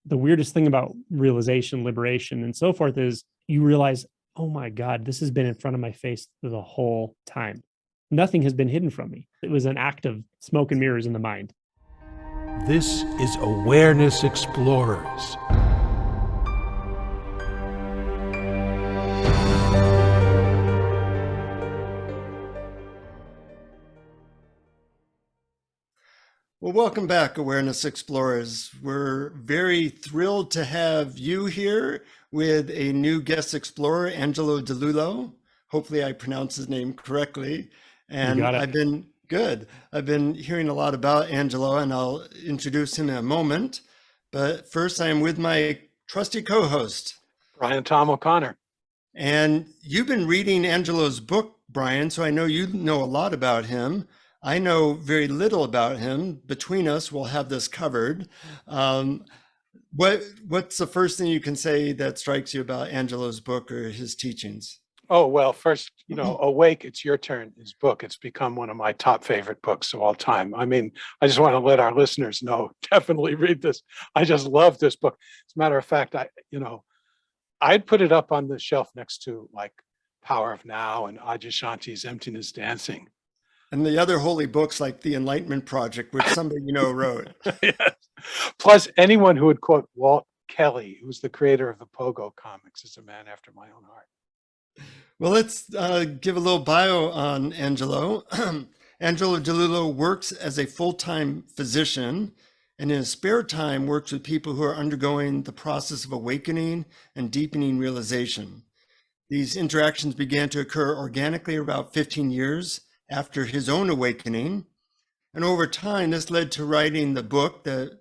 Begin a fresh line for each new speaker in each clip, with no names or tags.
the weirdest thing about realization, liberation, and so forth is you realize, oh my God, this has been in front of my face the whole time. Nothing has been hidden from me. It was an act of smoke and mirrors in the mind.
This is Awareness Explorers.
Well, welcome back, Awareness Explorers. We're very thrilled to have you here with a new guest explorer, Angelo DiLullo. Hopefully I pronounced his name correctly. And
You got it.
I've been hearing a lot about Angelo, and I'll introduce him in a moment. But first, I am with my trusty co-host,
BrianTomO'Connor.
And you've been reading Angelo's book, Brian, so I know you know a lot about him. I know very little about him. Between us, we'll have this covered. What's the first thing you can say that strikes you about Angelo's book or his teachings?
Oh, well, first, Awake, It's Your Turn, his book. It's become one of my top favorite books of all time. I mean, I just want to let our listeners know, definitely read this. I just love this book. As a matter of fact, I'd put it up on the shelf next to like Power of Now and Adyashanti's Emptiness Dancing.
And the other holy books like The Enlightenment Project, which somebody wrote.
Yes. Plus, anyone who would quote Walt Kelly, who's the creator of the Pogo comics, is a man after my own heart.
Well, let's give a little bio on Angelo. Angelo DiLullo works as a full-time physician, and in his spare time works with people who are undergoing the process of awakening and deepening realization. These interactions began to occur organically about 15 years after his own awakening. And over time, this led to writing the book that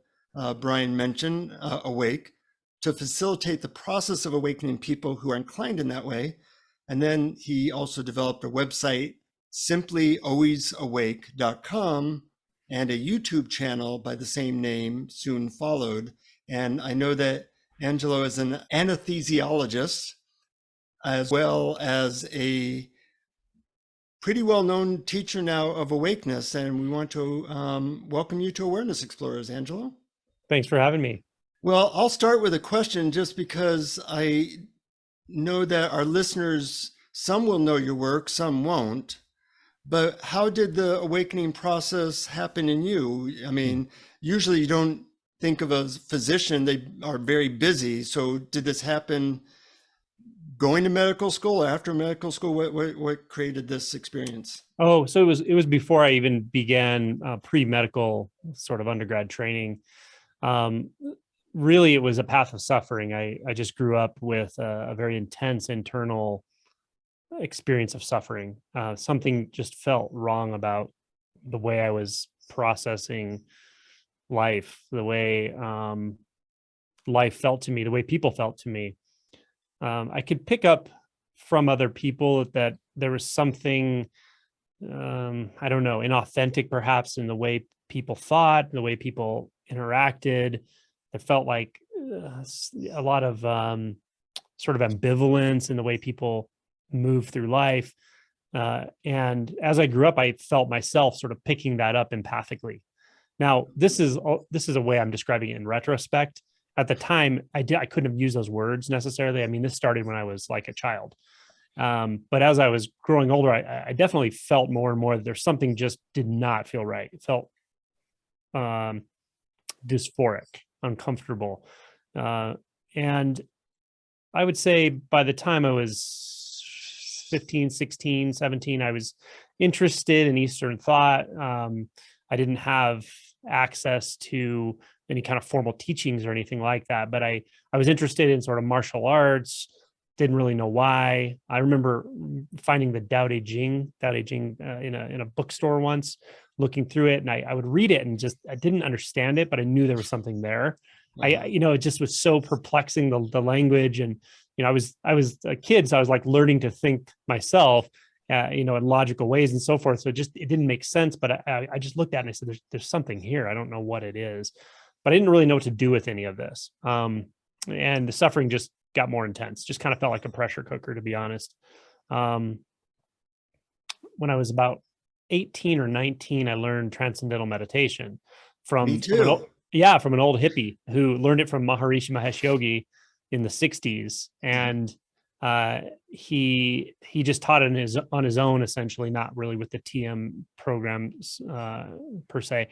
Brian mentioned, Awake, to facilitate the process of awakening people who are inclined in that way. And then he also developed a website, simplyalwaysawake.com, and a YouTube channel by the same name soon followed. And I know that Angelo is an anesthesiologist, as well as a pretty well-known teacher now of awakeness, and we want to welcome you to Awareness Explorers, Angelo.
Thanks for having me.
Well, I'll start with a question just because I know that our listeners, some will know your work, some won't, but how did the awakening process happen in you? I mean, usually you don't think of a physician, they are very busy. So did this happen going to medical school, after medical school? What created this experience?
Oh, so it was before I even began pre-medical sort of undergrad training. Really, it was a path of suffering. I just grew up with a very intense internal experience of suffering. Something just felt wrong about the way I was processing life, the way life felt to me, the way people felt to me. I could pick up from other people that there was something, I don't know, inauthentic perhaps in the way people thought, the way people interacted. It felt like a lot of sort of ambivalence in the way people move through life. And as I grew up, I felt myself sort of picking that up empathically. Now, this is a way I'm describing it in retrospect. At the time, I couldn't have used those words necessarily. I mean, this started when I was like a child. But as I was growing older, I definitely felt more and more that there's something just did not feel right. It felt dysphoric, uncomfortable. And I would say by the time I was 15, 16, 17, I was interested in Eastern thought. I didn't have access to any kind of formal teachings or anything like that, but I was interested in sort of martial arts, didn't really know why. I remember finding the Tao Te Ching in a bookstore once, looking through it, and I would read it and I didn't understand it, but I knew there was something there. It just was so perplexing, the language, and I was a kid, so I was like learning to think myself, in logical ways and so forth. So it didn't make sense, but I just looked at it and I said, there's something here. I don't know what it is, but I didn't really know what to do with any of this. And the suffering just got more intense, just kind of felt like a pressure cooker, to be honest. When I was about 18 or 19, I learned transcendental meditation from,
Me too.
Yeah, from an old hippie who learned it from Maharishi Mahesh Yogi in the 60s. And he just taught it on his own, essentially, not really with the TM programs per se.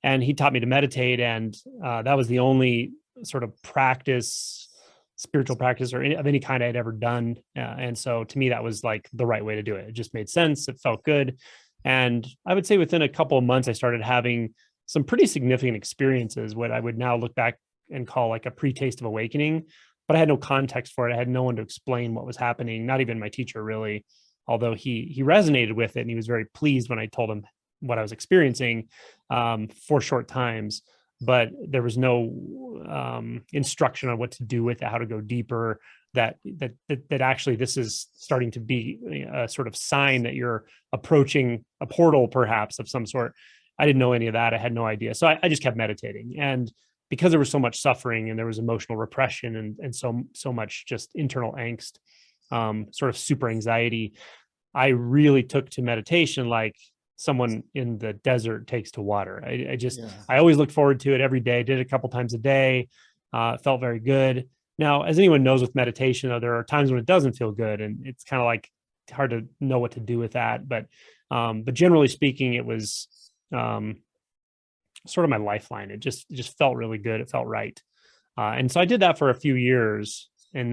And he taught me to meditate. And that was the only sort of spiritual practice of any kind I'd ever done. And so to me, that was like the right way to do it. It just made sense. It felt good. And I would say within a couple of months, I started having some pretty significant experiences, what I would now look back and call like a pre-taste of awakening, but I had no context for it. I had no one to explain what was happening, not even my teacher really, although he resonated with it and he was very pleased when I told him what I was experiencing for short times, but there was no instruction on what to do with it, how to go deeper, that actually this is starting to be a sort of sign that you're approaching a portal perhaps of some sort. I didn't know any of that. I had no idea. So I just kept meditating. And because there was so much suffering and there was emotional repression and so much just internal angst, sort of super anxiety, I really took to meditation like someone in the desert takes to water. I always looked forward to it every day, did it a couple times a day, felt very good. Now, as anyone knows with meditation, though, there are times when it doesn't feel good and it's kind of like hard to know what to do with that. But generally speaking, it was sort of my lifeline. It just felt really good. It felt right. And so I did that for a few years. And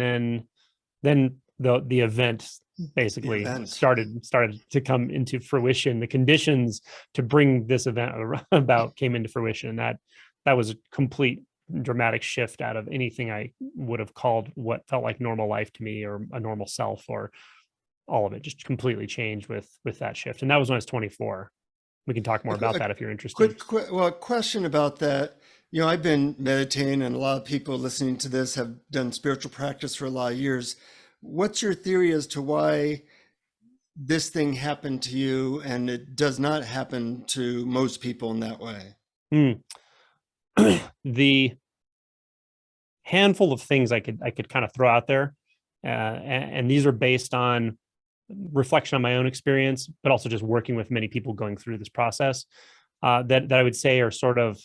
then the event basically started to come into fruition. The conditions to bring this event about came into fruition. That was a complete dramatic shift out of anything I would have called what felt like normal life to me or a normal self, or all of it just completely changed with that shift. And that was when I was 24. We can talk more about that if you're interested.
Question about that. You know, I've been meditating and a lot of people listening to this have done spiritual practice for a lot of years. What's your theory as to why this thing happened to you and it does not happen to most people in that way?
The handful of things I could kind of throw out there, and these are based on reflection on my own experience, but also just working with many people going through this process, that I would say are sort of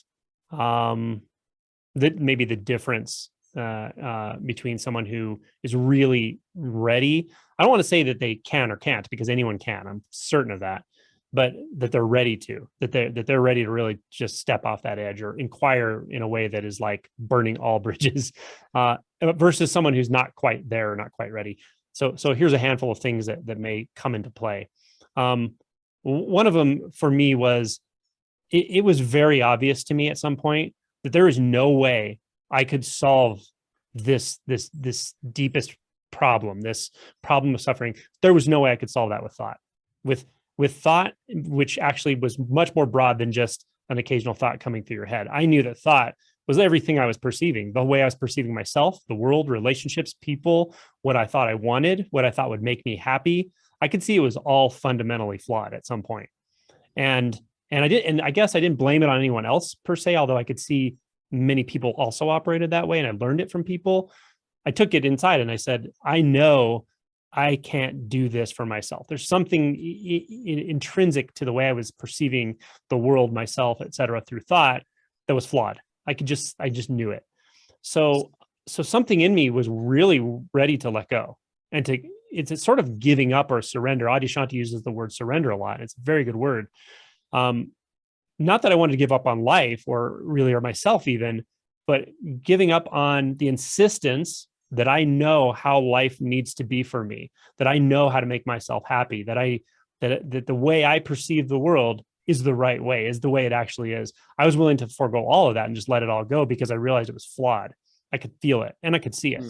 that maybe the difference between someone who is really ready. I don't want to say that they can or can't, because anyone can. I'm certain of that, but that they're ready to, that they're ready to really just step off that edge or inquire in a way that is like burning all bridges, versus someone who's not quite there or not quite ready. So here's a handful of things that may come into play. One of them for me was, it was very obvious to me at some point that there is no way I could solve this deepest problem, this problem of suffering. There was no way I could solve that with thought. With thought, which actually was much more broad than just an occasional thought coming through your head. I knew that thought was everything I was perceiving, the way I was perceiving myself, the world, relationships, people, what I thought I wanted, what I thought would make me happy. I could see it was all fundamentally flawed at some point. And I guess I didn't blame it on anyone else per se, although I could see many people also operated that way. And I learned it from people. I took it inside and I said, I know I can't do this for myself. There's something intrinsic to the way I was perceiving the world, myself, et cetera, through thought that was flawed. I just knew it. So something in me was really ready to let go, and it's a sort of giving up or surrender. Adyashanti uses the word surrender a lot. It's a very good word. Not that I wanted to give up on life or myself even, but giving up on the insistence that I know how life needs to be for me, that I know how to make myself happy, that the way I perceive the world is the right way, is the way it actually is. I was willing to forego all of that and just let it all go because I realized it was flawed. I could feel it and I could see it.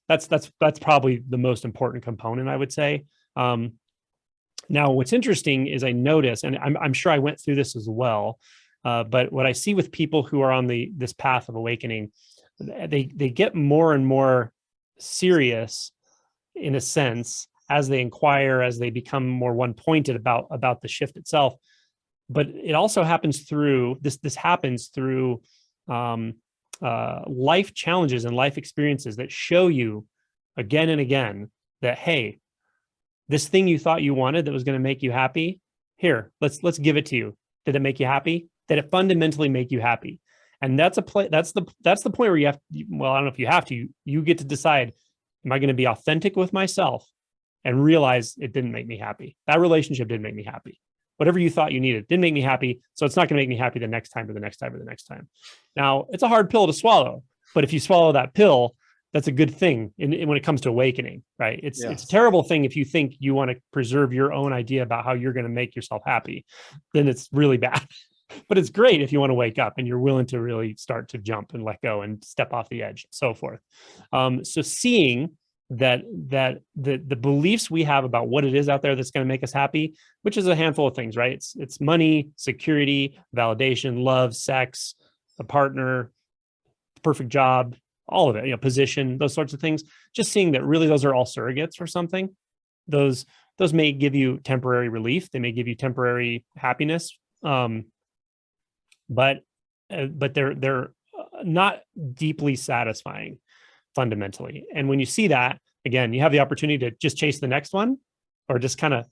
That's probably the most important component, I would say. Now, what's interesting is I notice, and I'm sure I went through this as well, but what I see with people who are on this path of awakening, they get more and more serious, in a sense, as they inquire, as they become more one-pointed about the shift itself. But it also happens through this happens through life challenges and life experiences that show you again and again that, hey, this thing you thought you wanted that was going to make you happy, here, let's give it to you. Did it make you happy? that it fundamentally make you happy. And that's the point where you have, well, I don't know if you have to, you get to decide, am I going to be authentic with myself and realize it didn't make me happy? That relationship didn't make me happy. Whatever you thought you needed didn't make me happy. So it's not going to make me happy the next time or the next time or the next time. Now, it's a hard pill to swallow, but if you swallow that pill, that's a good thing when it comes to awakening, right? It's a terrible thing if you think you want to preserve your own idea about how you're going to make yourself happy. Then it's really bad. But it's great if you want to wake up and you're willing to really start to jump and let go and step off the edge and so forth. So seeing that the beliefs we have about what it is out there that's going to make us happy, which is a handful of things, right? It's money, security, validation, love, sex, a partner, perfect job, all of it, position, those sorts of things. Just seeing that really those are all surrogates for something. Those may give you temporary relief. They may give you temporary happiness. But they're not deeply satisfying fundamentally. And when you see that, again, you have the opportunity to just chase the next one, or just kind of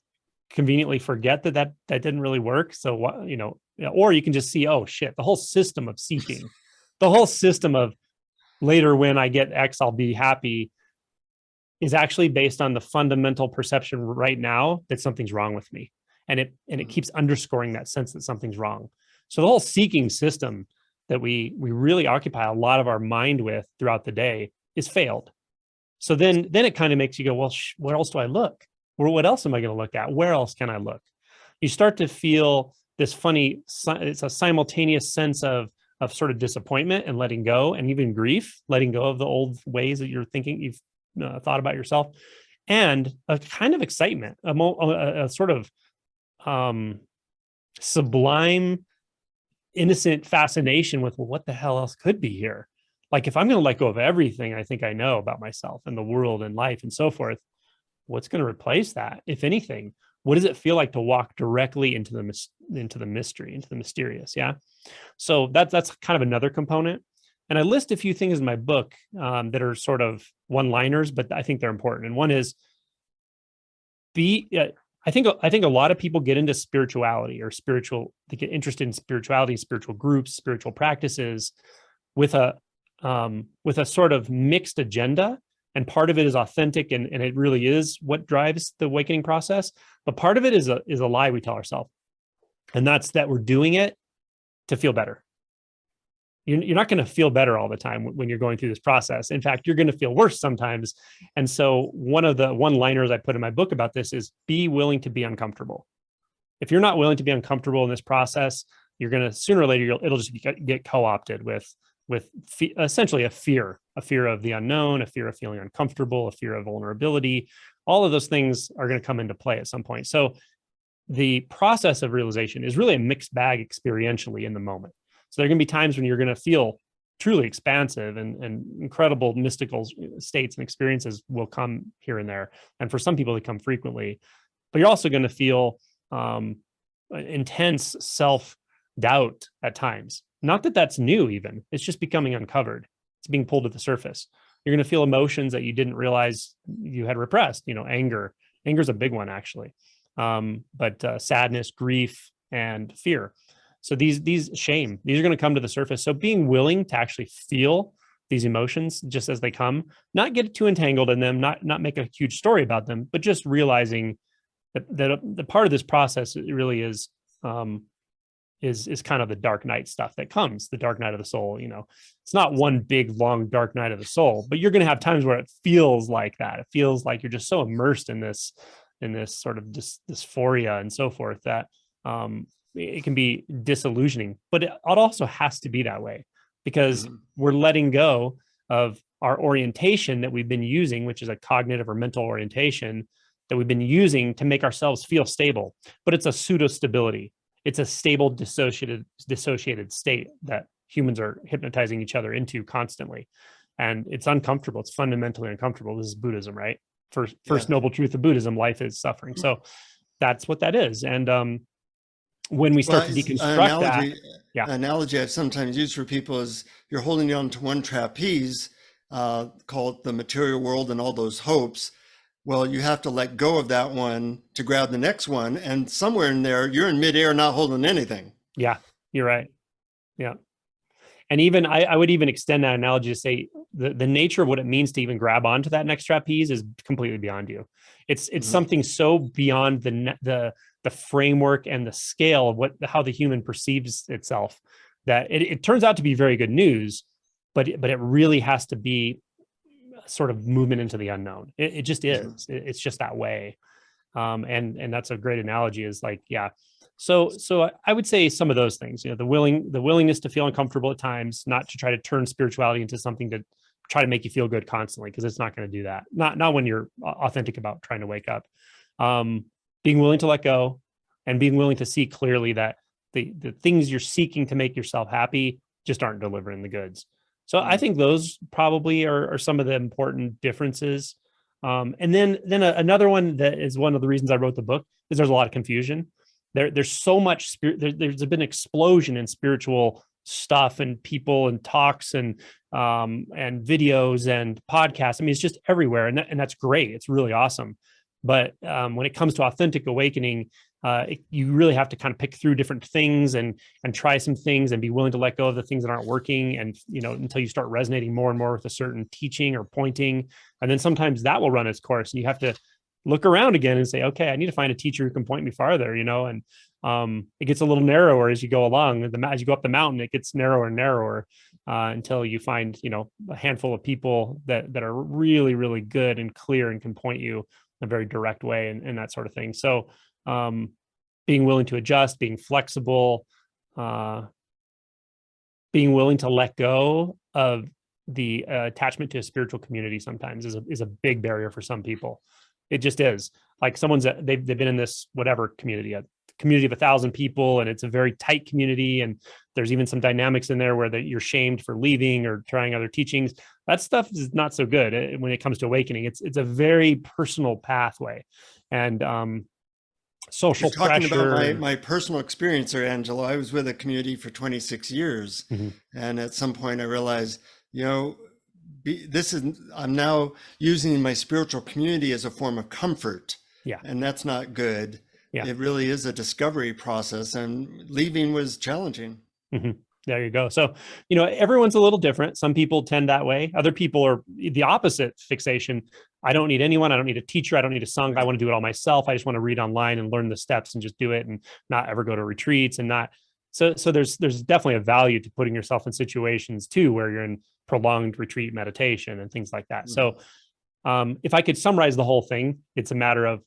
conveniently forget that didn't really work. So what, or you can just see, oh shit, the whole system of seeking, the whole system of later when I get X, I'll be happy, is actually based on the fundamental perception right now that something's wrong with me. And it keeps underscoring that sense that something's wrong. So the whole seeking system that we really occupy a lot of our mind with throughout the day is failed. So then it kind of makes you go, well, where else do I look? Or what else am I going to look at? Where else can I look? You start to feel this funny, it's a simultaneous sense of sort of disappointment and letting go, and even grief, letting go of the old ways that you're thinking you've thought about yourself, and a kind of excitement, a sort of sublime, innocent fascination with, well, what the hell else could be here? Like, if I'm going to let go of everything I think I know about myself and the world and life and so forth, what's going to replace that, if anything? What does it feel like to walk directly into the mystery, into the mysterious? Yeah. So that's kind of another component. And I list a few things in my book that are sort of one-liners, but I think they're important. And one is I think a lot of people get into spirituality or they get interested in spirituality, spiritual groups, spiritual practices with a sort of mixed agenda. And part of it is authentic, and it really is what drives the awakening process. But part of it is a lie we tell ourselves. And that's that we're doing it to feel better. You're not going to feel better all the time when you're going through this process. In fact, you're going to feel worse sometimes. And so one of the one-liners I put in my book about this is be willing to be uncomfortable. If you're not willing to be uncomfortable in this process, you're going to sooner or later, it'll just get co-opted with essentially a fear of the unknown, a fear of feeling uncomfortable, a fear of vulnerability. All of those things are going to come into play at some point. So the process of realization is really a mixed bag experientially in the moment. So there are going to be times when you're going to feel truly expansive and incredible mystical states and experiences will come here and there. And for some people, they come frequently. But you're also going to feel intense self-doubt at times. Not that that's new even. It's just becoming uncovered. It's being pulled to the surface. You're going to feel emotions that you didn't realize you had repressed. Anger. Anger is a big one, actually. But sadness, grief, and fear. So these shame, these are going to come to the surface. So being willing to actually feel these emotions just as they come, not get too entangled in them, not make a huge story about them, but just realizing that the part of this process really is kind of the dark night stuff that comes, the dark night of the soul. It's not one big, long, dark night of the soul, but you're going to have times where it feels like that. It feels like you're just so immersed in this sort of dysphoria and so forth that it can be disillusioning, but it also has to be that way because we're letting go of our orientation that we've been using, which is a cognitive or mental orientation that we've been using to make ourselves feel stable, but it's a pseudo stability. It's a stable dissociated state that humans are hypnotizing each other into constantly. And it's uncomfortable. It's fundamentally uncomfortable. This is Buddhism, right? First noble truth of Buddhism, life is suffering. So that's what that is. And when we start to deconstruct
an analogy I've sometimes used for people is you're holding on to one trapeze, called the material world and all those hopes. Well, you have to let go of that one to grab the next one. And somewhere in there, you're in midair, not holding anything.
Yeah. You're right. Yeah. And even I would even extend that analogy to say the nature of what it means to even grab onto that next trapeze is completely beyond you. It's something so beyond the framework and the scale of how the human perceives itself that it turns out to be very good news, but it really has to be a sort of movement into the unknown. It just is. It's just that way. And that's a great analogy. Is like, yeah. So I would say some of those things, the willingness to feel uncomfortable at times, not to try to turn spirituality into something to try to make you feel good constantly, because it's not going to do that. Not when you're authentic about trying to wake up. Being willing to let go, and being willing to see clearly that the things you're seeking to make yourself happy just aren't delivering the goods. So I think those probably are some of the important differences. And then another one that is one of the reasons I wrote the book is there's a lot of confusion. There's so much there's been an explosion in spiritual stuff and people and talks and videos and podcasts. I mean, it's just everywhere, and that's great. It's really awesome. But when it comes to authentic awakening, you really have to kind of pick through different things and try some things and be willing to let go of the things that aren't working, and until you start resonating more and more with a certain teaching or pointing, and then sometimes that will run its course, and you have to look around again and say, okay, I need to find a teacher who can point me farther, and it gets a little narrower as you go along. As you go up the mountain, it gets narrower and narrower until you find, a handful of people that are really, really good and clear and can point you in a very direct way and that sort of thing. So being willing to adjust, being flexible, being willing to let go of the attachment to a spiritual community sometimes is a big barrier for some people. It just is. Like they've been in this whatever community, a community of 1,000 people, and it's a very tight community. And there's even some dynamics in there where you're shamed for leaving or trying other teachings. That stuff is not so good when it comes to awakening. It's a very personal pathway, and social
talking
pressure.
about my personal experience there, Angelo. I was with a community for 26 years, and at some point I realized, I'm now using my spiritual community as a form of comfort.
Yeah.
And that's not good.
Yeah.
It really is a discovery process, and leaving was challenging.
There you go. So, everyone's a little different. Some people tend that way. Other people are the opposite fixation. I don't need anyone. I don't need a teacher. I don't need a sangha. I want to do it all myself. I just want to read online and learn the steps and just do it and not ever go to retreats and not. So there's definitely a value to putting yourself in situations too, where you're in prolonged retreat meditation and things like that. So if I could summarize the whole thing, it's a matter of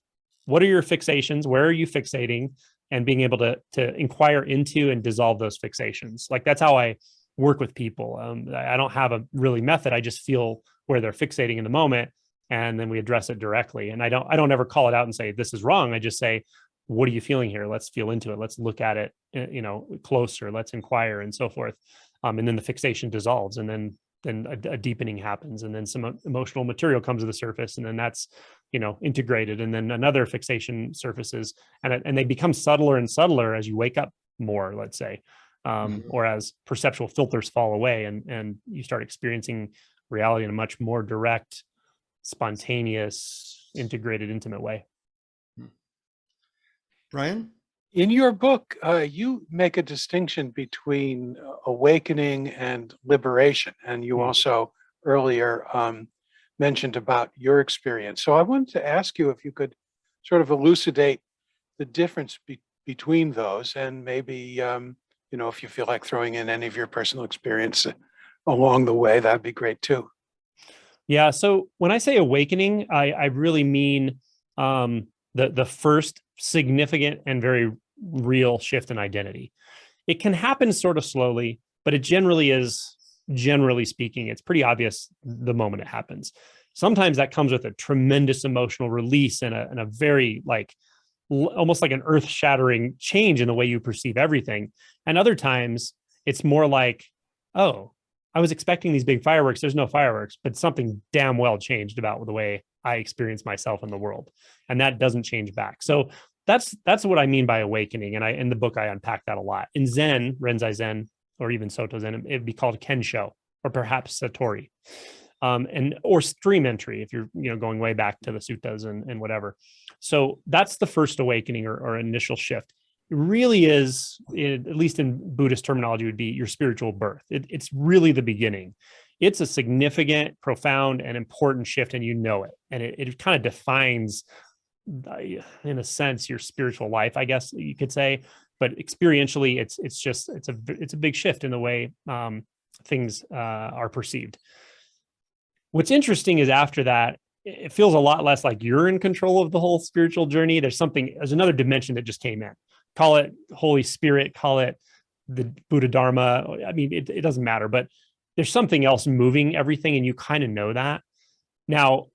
what are your fixations? Where are you fixating? And being able to inquire into and dissolve those fixations. Like that's how I work with people. I don't have a really method. I just feel where they're fixating in the moment, and then we address it directly. And I don't ever call it out and say this is wrong. I just say, what are you feeling here? Let's feel into it. Let's look at it, closer. Let's inquire and so forth. And then the fixation dissolves, and then a deepening happens, and then some emotional material comes to the surface, and then that's integrated, and then another fixation surfaces, and they become subtler and subtler as you wake up more, let's say, or as perceptual filters fall away, and you start experiencing reality in a much more direct, spontaneous, integrated, intimate way.
Brian?
In your book, you make a distinction between awakening and liberation, and you also earlier mentioned about your experience. So I wanted to ask you if you could sort of elucidate the difference between those, and maybe if you feel like throwing in any of your personal experience along the way, that'd be great too.
Yeah. So when I say awakening, I really mean the first significant and very real shift in identity. It can happen sort of slowly, but it generally speaking, it's pretty obvious the moment it happens. Sometimes that comes with a tremendous emotional release and a very almost like an earth-shattering change in the way you perceive everything. And other times it's more like, oh, I was expecting these big fireworks. There's no fireworks, but something damn well changed about the way I experience myself in the world. And that doesn't change back. So that's what I mean by awakening. And in the book, I unpack that a lot. In Zen, Renzai Zen, or even Soto Zen, it'd be called Kensho, or perhaps Satori, or stream entry, if you're going way back to the suttas and whatever. So that's the first awakening or initial shift. really is, at least in Buddhist terminology, would be your spiritual birth. It's really the beginning. It's a significant, profound, and important shift, and you know it. And it kind of defines, in a sense, your spiritual life, I guess you could say. But experientially, it's a big shift in the way things are perceived. What's interesting is after that, it feels a lot less like you're in control of the whole spiritual journey. There's another dimension that just came in. Call it Holy Spirit, call it the Buddha Dharma. I mean, it doesn't matter, but there's something else moving everything, and you kind of know that. Now,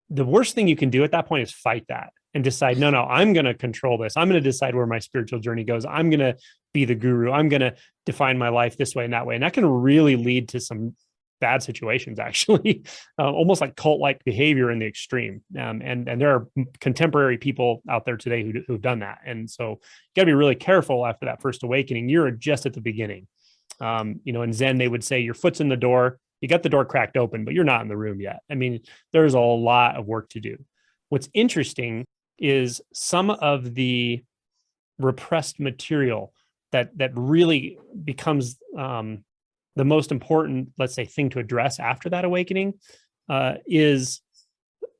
the worst thing you can do at that point is fight that and decide, no, I'm going to control this. I'm going to decide where my spiritual journey goes. I'm going to be the guru. I'm going to define my life this way and that way. And that can really lead to some bad situations, actually, almost like cult-like behavior in the extreme. And there are contemporary people out there today who've done that. And so you got to be really careful after that first awakening. You're just at the beginning. In Zen, they would say your foot's in the door. You got the door cracked open, but you're not in the room yet. I mean, there's a lot of work to do. What's interesting is some of the repressed material that really becomes the most important, let's say, thing to address after that awakening is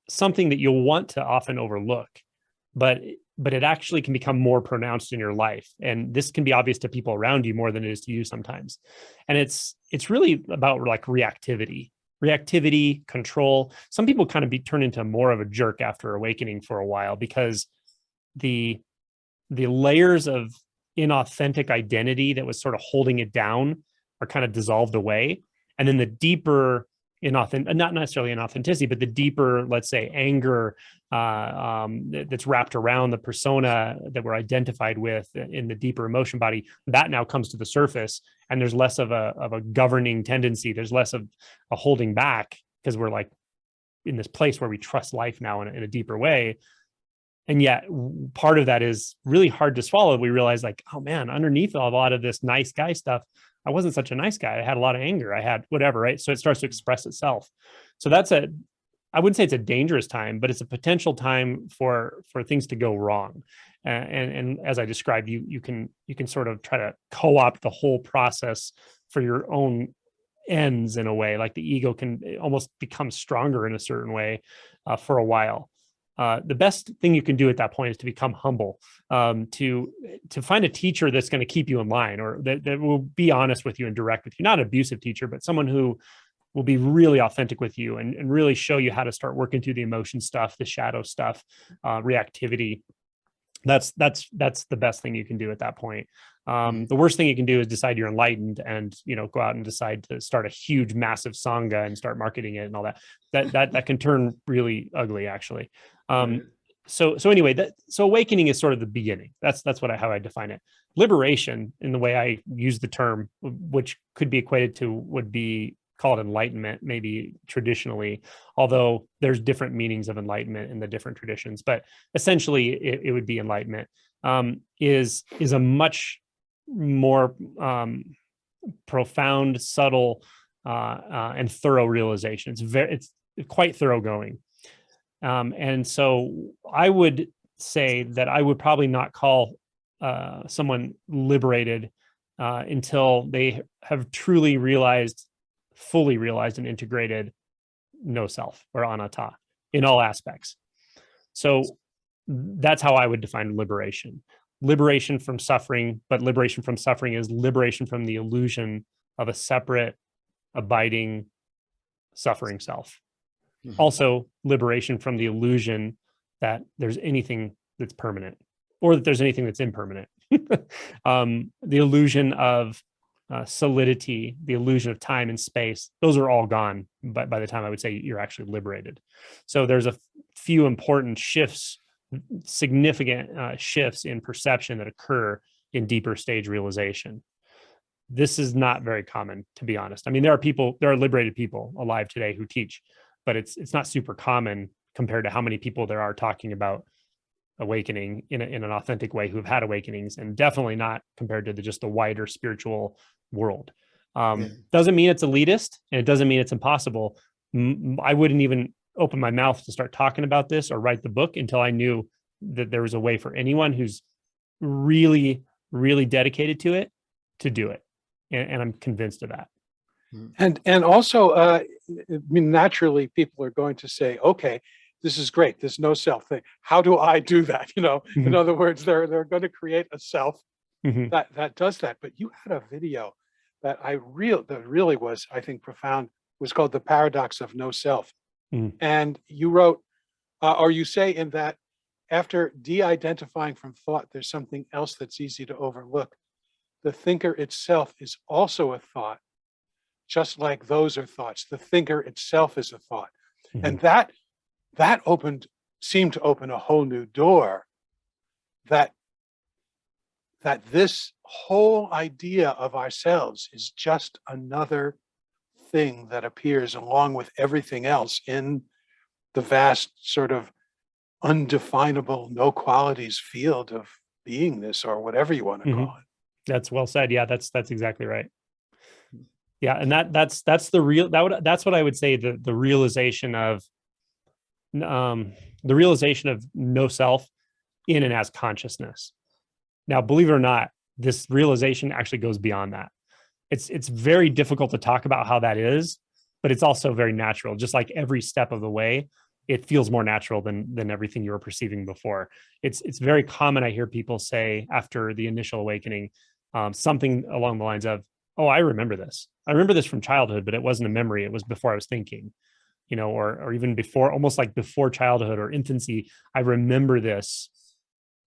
something that you'll want to often overlook, but it actually can become more pronounced in your life. And this can be obvious to people around you more than it is to you sometimes. And it's really about like reactivity, control. Some people kind of turn into more of a jerk after awakening for a while, because the layers of inauthentic identity that was sort of holding it down are kind of dissolved away. And then the deeper not necessarily inauthenticity, but the deeper, let's say, anger that's wrapped around the persona that we're identified with in the deeper emotion body, that now comes to the surface, and there's less of a governing tendency. There's less of a holding back, because we're like in this place where we trust life now in a deeper way. And yet part of that is really hard to swallow. We realize, like, oh man, underneath a lot of this nice guy stuff, I wasn't such a nice guy. I had a lot of anger. I had whatever, right? So it starts to express itself. So I wouldn't say it's a dangerous time, but it's a potential time for things to go wrong. And as I described, you can sort of try to co-opt the whole process for your own ends in a way. Like the ego can almost become stronger in a certain way for a while. The best thing you can do at that point is to become humble, to find a teacher that's going to keep you in line, or that will be honest with you and direct with you. Not an abusive teacher, but someone who will be really authentic with you and really show you how to start working through the emotion stuff, the shadow stuff, reactivity. That's the best thing you can do at that point. The worst thing you can do is decide you're enlightened and, go out and decide to start a huge, massive Sangha and start marketing it and all that. That can turn really ugly, actually. So anyway, so awakening is sort of the beginning. That's how I define it. Liberation, in the way I use the term, which could be equated to, would be called enlightenment, maybe traditionally, although there's different meanings of enlightenment in the different traditions. But essentially, it would be enlightenment. Is a much more profound, subtle, and thorough realization. It's quite thoroughgoing. And so I would say that I would probably not call someone liberated until they have fully realized and integrated no self, or anatta, in all aspects. So that's how I would define liberation. Liberation from suffering, but liberation from suffering is liberation from the illusion of a separate, abiding, suffering self. Mm-hmm. Also, liberation from the illusion that there's anything that's permanent, or that there's anything that's impermanent. The illusion of solidity, the illusion of time and space, those are all gone by the time I would say you're actually liberated. So there's a few important shifts, significant shifts in perception that occur in deeper stage realization. This is not very common, to be honest. I mean, there are liberated people alive today who teach, but it's not super common compared to how many people there are talking about awakening in an authentic way, who've had awakenings, and definitely not compared to just the wider spiritual world. Doesn't mean it's elitist, and it doesn't mean it's impossible. I wouldn't even open my mouth to start talking about this or write the book until I knew that there was a way for anyone who's really really dedicated to it to do it. And I'm convinced of that.
And also, I mean, naturally, people are going to say, okay, this is great, this no self thing. How do I do that? You know, in other words, they're going to create a self that does that. But you had a video that that really was, I think, profound. It was called The Paradox of No Self. And you wrote, or you say in that, after de-identifying from thought, there's something else that's easy to overlook. The thinker itself is also a thought, just like those are thoughts. The thinker itself is a thought. And that seemed to open a whole new door, that this whole idea of ourselves is just another thing that appears along with everything else in the vast sort of undefinable, no qualities field of beingness, or whatever you want to call it.
That's well said. Yeah, that's exactly right. Yeah, and that's what I would say, the realization of no self in and as consciousness. Now, believe it or not, this realization actually goes beyond that. It's very difficult to talk about how that is, but it's also very natural. Just like every step of the way, it feels more natural than everything you were perceiving before. It's very common. I hear people say after the initial awakening, something along the lines of, "Oh, I remember this. I remember this from childhood, but it wasn't a memory. It was before I was thinking, you know, or even before, almost like before childhood or infancy. I remember this,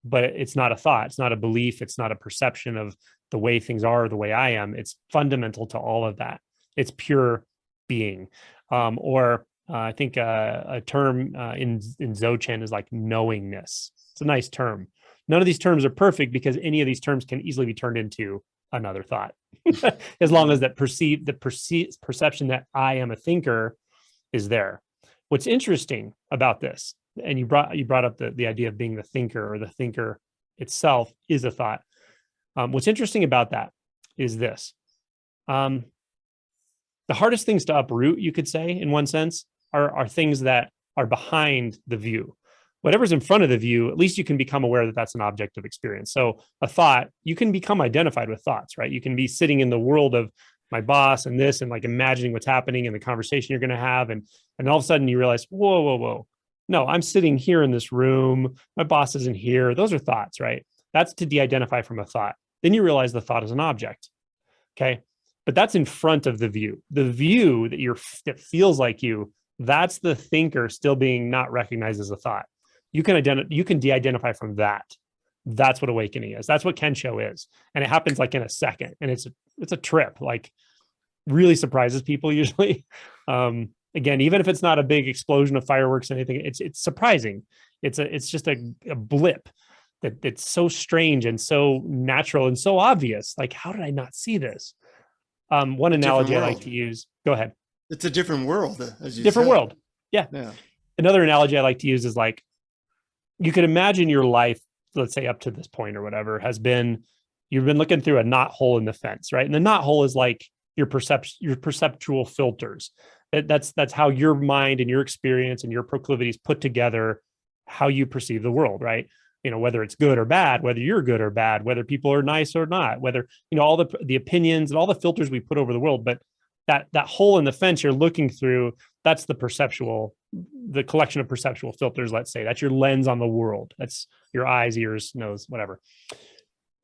but it's not a thought. It's not a belief. It's not a perception of the way things are, the way I am. It's fundamental to all of that. It's pure being." I think a term in Dzogchen is like knowingness. It's a nice term. None of these terms are perfect because any of these terms can easily be turned into another thought, as long as that perception that I am a thinker is there. What's interesting about this, and you brought up the idea of being the thinker, or the thinker itself is a thought. What's interesting about that is this. The hardest things to uproot, you could say, in one sense, are things that are behind the view. Whatever's in front of the view, at least you can become aware that that's an object of experience. So a thought, you can become identified with thoughts, right? You can be sitting in the world of my boss and this, and like imagining what's happening and the conversation you're going to have. And all of a sudden you realize, whoa. No, I'm sitting here in this room. My boss isn't here. Those are thoughts, right? That's to de-identify from a thought. Then you realize the thought is an object. Okay. But that's in front of the view. The view that feels like you, that's the thinker still being not recognized as a thought. You can de-identify from that. That's what awakening is. That's what Kensho is. And it happens like in a second. And it's a trip, like really surprises people usually. Again, even if it's not a big explosion of fireworks or anything, it's surprising. It's just a blip that's so strange and so natural and so obvious. Like, how did I not see this? One analogy I like to use. Go ahead.
It's a different world, as you
different
said.
World. Yeah. Another analogy I like to use is like, you could imagine your life, let's say up to this point or whatever, you've been looking through a knot hole in the fence, right? And the knot hole is like your perceptual filters. That's how your mind and your experience and your proclivities put together how you perceive the world, right? You know, whether it's good or bad, whether you're good or bad, whether people are nice or not, whether, you know, all the opinions and all the filters we put over the world. But that hole in the fence you're looking through, that's the collection of perceptual filters, let's say. That's your lens on the world. That's your eyes, ears, nose, whatever.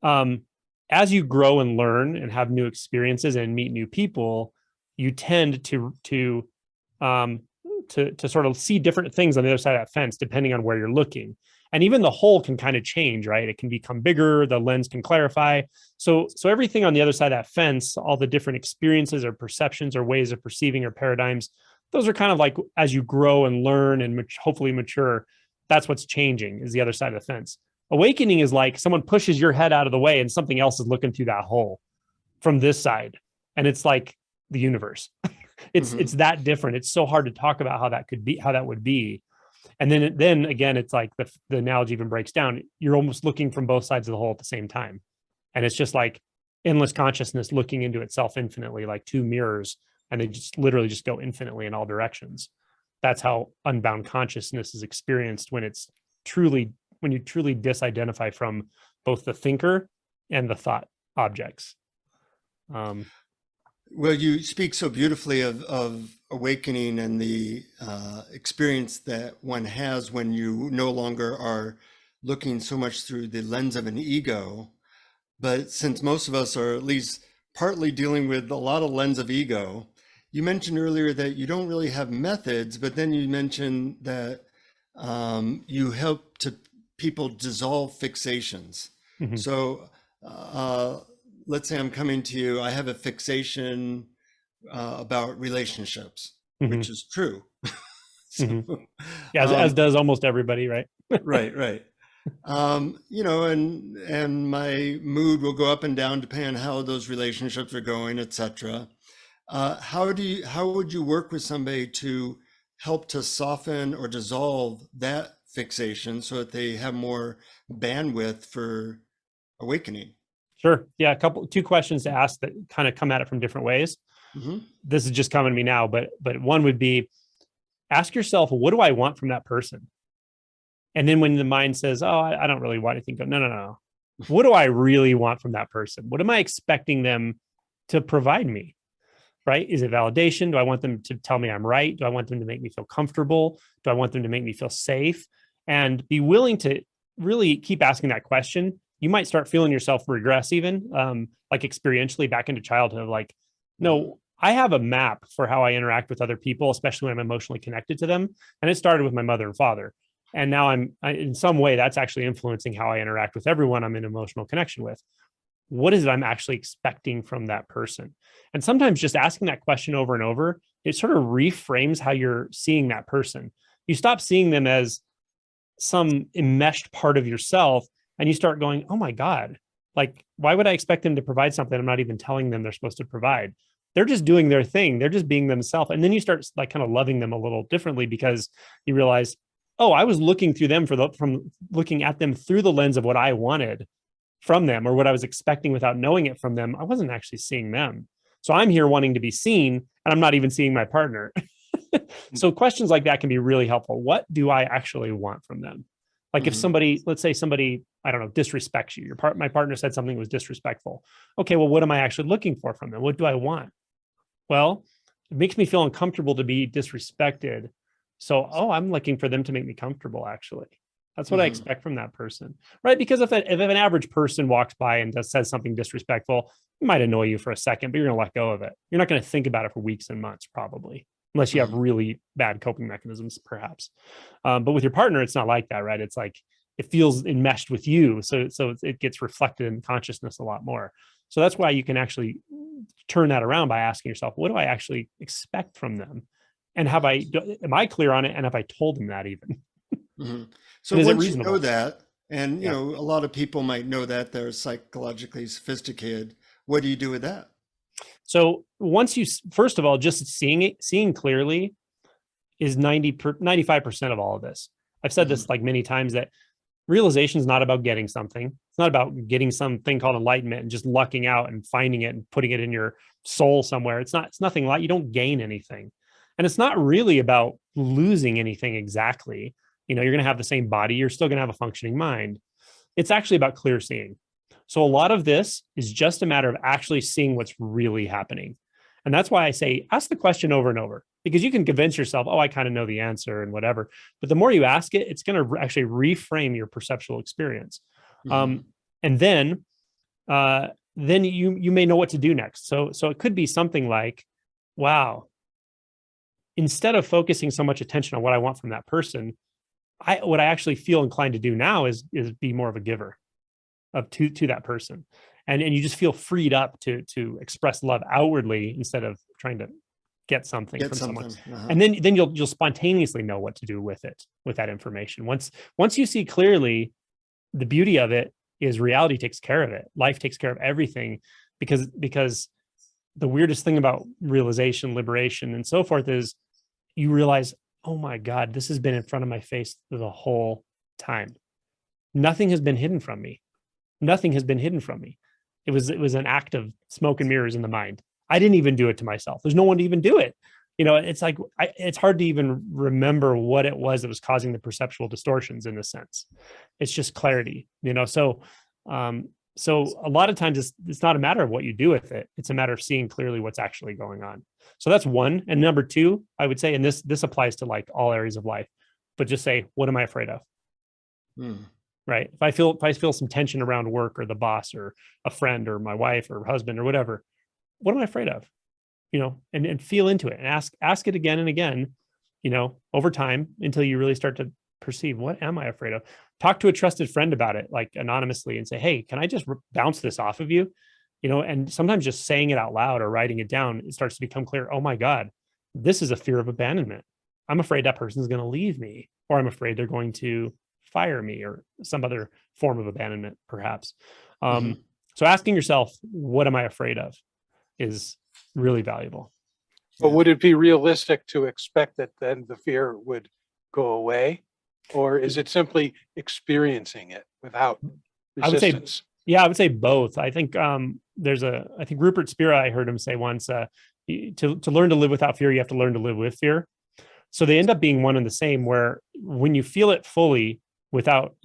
As you grow and learn and have new experiences and meet new people, you tend to sort of see different things on the other side of that fence, depending on where you're looking. And even the hole can kind of change, right? It can become bigger. The lens can clarify. So everything on the other side of that fence, all the different experiences or perceptions or ways of perceiving or paradigms, those are kind of like, as you grow and learn and hopefully mature, that's what's changing, is the other side of the fence. Awakening is like someone pushes your head out of the way and something else is looking through that hole from this side. And it's like the universe. It's that different. It's so hard to talk about how that would be. And then again, it's like the analogy even breaks down. You're almost looking from both sides of the hole at the same time. And it's just like endless consciousness looking into itself infinitely, like two mirrors, and they just literally just go infinitely in all directions. That's how unbound consciousness is experienced when you truly disidentify from both the thinker and the thought objects.
Well, you speak so beautifully of awakening and the experience that one has when you no longer are looking so much through the lens of an ego. But since most of us are at least partly dealing with a lot of lens of ego, you mentioned earlier that you don't really have methods, but then you mentioned that you help to people dissolve fixations.
Mhm.
So let's say I'm coming to you, I have a fixation about relationships,
Mhm.
which is true. So,
Yeah, as does almost everybody, right?
right. You know, and my mood will go up and down depending on how those relationships are going, etc. How would you work with somebody to help to soften or dissolve that fixation so that they have more bandwidth for awakening?
Sure. Yeah, two questions to ask that kind of come at it from different ways.
Mm-hmm.
This is just coming to me now, but one would be, ask yourself, what do I want from that person? And then when the mind says, oh, I don't really want anything, go, no. What do I really want from that person? What am I expecting them to provide me? Right? Is it validation? Do I want them to tell me I'm right? Do I want them to make me feel comfortable? Do I want them to make me feel safe? And be willing to really keep asking that question. You might start feeling yourself regress even, like experientially back into childhood. Like, no, I have a map for how I interact with other people, especially when I'm emotionally connected to them. And it started with my mother and father. And now in some way, that's actually influencing how I interact with everyone I'm in emotional connection with. What is it I'm actually expecting from that person? And sometimes just asking that question over and over, it sort of reframes how you're seeing that person. You stop seeing them as some enmeshed part of yourself, and you start going, oh my God, like, why would I expect them to provide something I'm not even telling them they're supposed to provide? They're just doing their thing. They're just being themselves. And then you start like kind of loving them a little differently because you realize, oh, I was looking through them from looking at them through the lens of what I wanted from them or what I was expecting without knowing it from them. I wasn't actually seeing them. So I'm here wanting to be seen, and I'm not even seeing my partner. So questions like that can be really helpful. What do I actually want from them? Like if somebody, let's say somebody, I don't know, disrespects you, my partner said something was disrespectful. Okay, well, what am I actually looking for from them? What do I want? Well, it makes me feel uncomfortable to be disrespected. So, I'm looking for them to make me comfortable, actually. That's what I expect from that person, right? Because if an average person walks by and says something disrespectful, it might annoy you for a second, but you're going to let go of it. You're not going to think about it for weeks and months, probably, unless you have really bad coping mechanisms, perhaps. But with your partner, it's not like that, right? It's like it feels enmeshed with you, so it gets reflected in consciousness a lot more. So that's why you can actually turn that around by asking yourself, what do I actually expect from them? And am I clear on it? And have I told them that even?
So once you know that, and you know, a lot of people might know that they're psychologically sophisticated, what do you do with that?
So once first of all, just seeing clearly is 95% of all of this. I've said this like many times, that realization is not about getting something. It's not about getting something called enlightenment and just lucking out and finding it and putting it in your soul somewhere. It's nothing like, you don't gain anything. And it's not really about losing anything exactly. You know, you're going to have the same body. You're still going to have a functioning mind. It's actually about clear seeing. So a lot of this is just a matter of actually seeing what's really happening. And that's why I say, ask the question over and over, because you can convince yourself, I kind of know the answer and whatever. But the more you ask it, it's going to actually reframe your perceptual experience. And then you may know what to do next. So it could be something like, wow, instead of focusing so much attention on what I want from that person, what I actually feel inclined to do now is be more of a giver to that person. And you just feel freed up to express love outwardly instead of trying to get something from someone. And then you'll spontaneously know what to do with it, with that information. Once you see clearly, the beauty of it is reality takes care of it. Life takes care of everything, because the weirdest thing about realization, liberation, and so forth is you realize, oh my God, this has been in front of my face the whole time. Nothing has been hidden from me. Nothing has been hidden from me. It was an act of smoke and mirrors in the mind. I didn't even do it to myself. There's no one to even do it. You know, it's like, it's hard to even remember what it was that was causing the perceptual distortions in a sense. It's just clarity, you know? So So a lot of times it's not a matter of what you do with it. It's a matter of seeing clearly what's actually going on. So that's one. And number two, I would say, and this applies to like all areas of life, but just say, what am I afraid of? Right. If I feel some tension around work or the boss or a friend or my wife or husband or whatever, what am I afraid of? And feel into it and ask it again and again, over time until you really start to perceive, what am I afraid of? Talk to a trusted friend about it, like anonymously, and say, hey, can I just bounce this off of you? And sometimes just saying it out loud or writing it down, it starts to become clear. Oh my God, this is a fear of abandonment. I'm afraid that person's going to leave me, or I'm afraid they're going to fire me, or some other form of abandonment, perhaps. So asking yourself, what am I afraid of, is really valuable.
But would it be realistic to expect that then the fear would go away? Or is it simply experiencing it without resistance?
I would say both. I think I think Rupert Spira, I heard him say once, to learn to live without fear, you have to learn to live with fear. So they end up being one and the same, where when you feel it fully without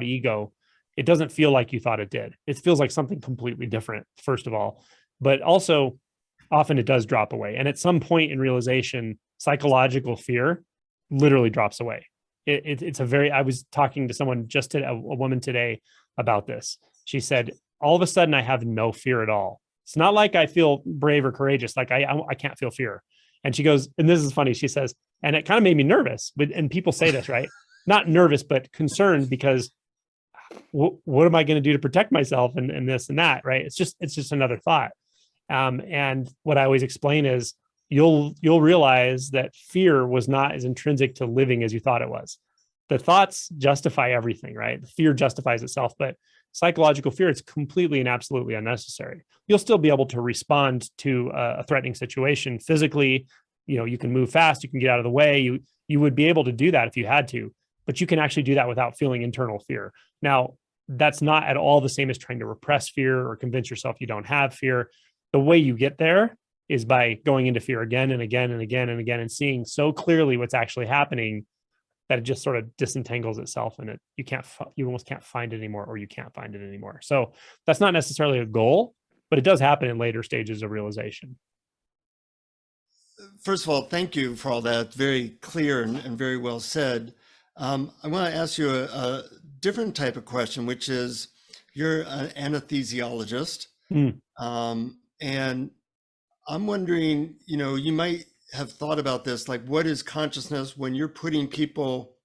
ego, it doesn't feel like you thought it did. It feels like something completely different, first of all, but also often it does drop away. And at some point in realization, psychological fear literally drops away. I was talking to someone a woman today about this. She said, all of a sudden I have no fear at all. It's not like I feel brave or courageous. Like I can't feel fear. And she goes, and this is funny. She says, and it kind of made me nervous, and people say this, right? Not nervous, but concerned, because what am I going to do to protect myself and this and that, right? It's just another thought. And what I always explain is you'll realize that fear was not as intrinsic to living as you thought it was. The thoughts justify everything, right? The fear justifies itself, but psychological fear, it's completely and absolutely unnecessary. You'll still be able to respond to a threatening situation physically. You can move fast, you can get out of the way. You would be able to do that if you had to, but you can actually do that without feeling internal fear. Now, that's not at all the same as trying to repress fear or convince yourself you don't have fear. The way you get there is by going into fear again and again and again and again, and seeing so clearly what's actually happening that it just sort of disentangles itself, and you almost can't find it anymore, or you can't find it anymore. So that's not necessarily a goal, but it does happen in later stages of realization.
First of all, thank you for all that. Very clear and very well said. I want to ask you a different type of question, which is, you're an anesthesiologist. And I'm wondering, you might have thought about this, like, what is consciousness when you're putting people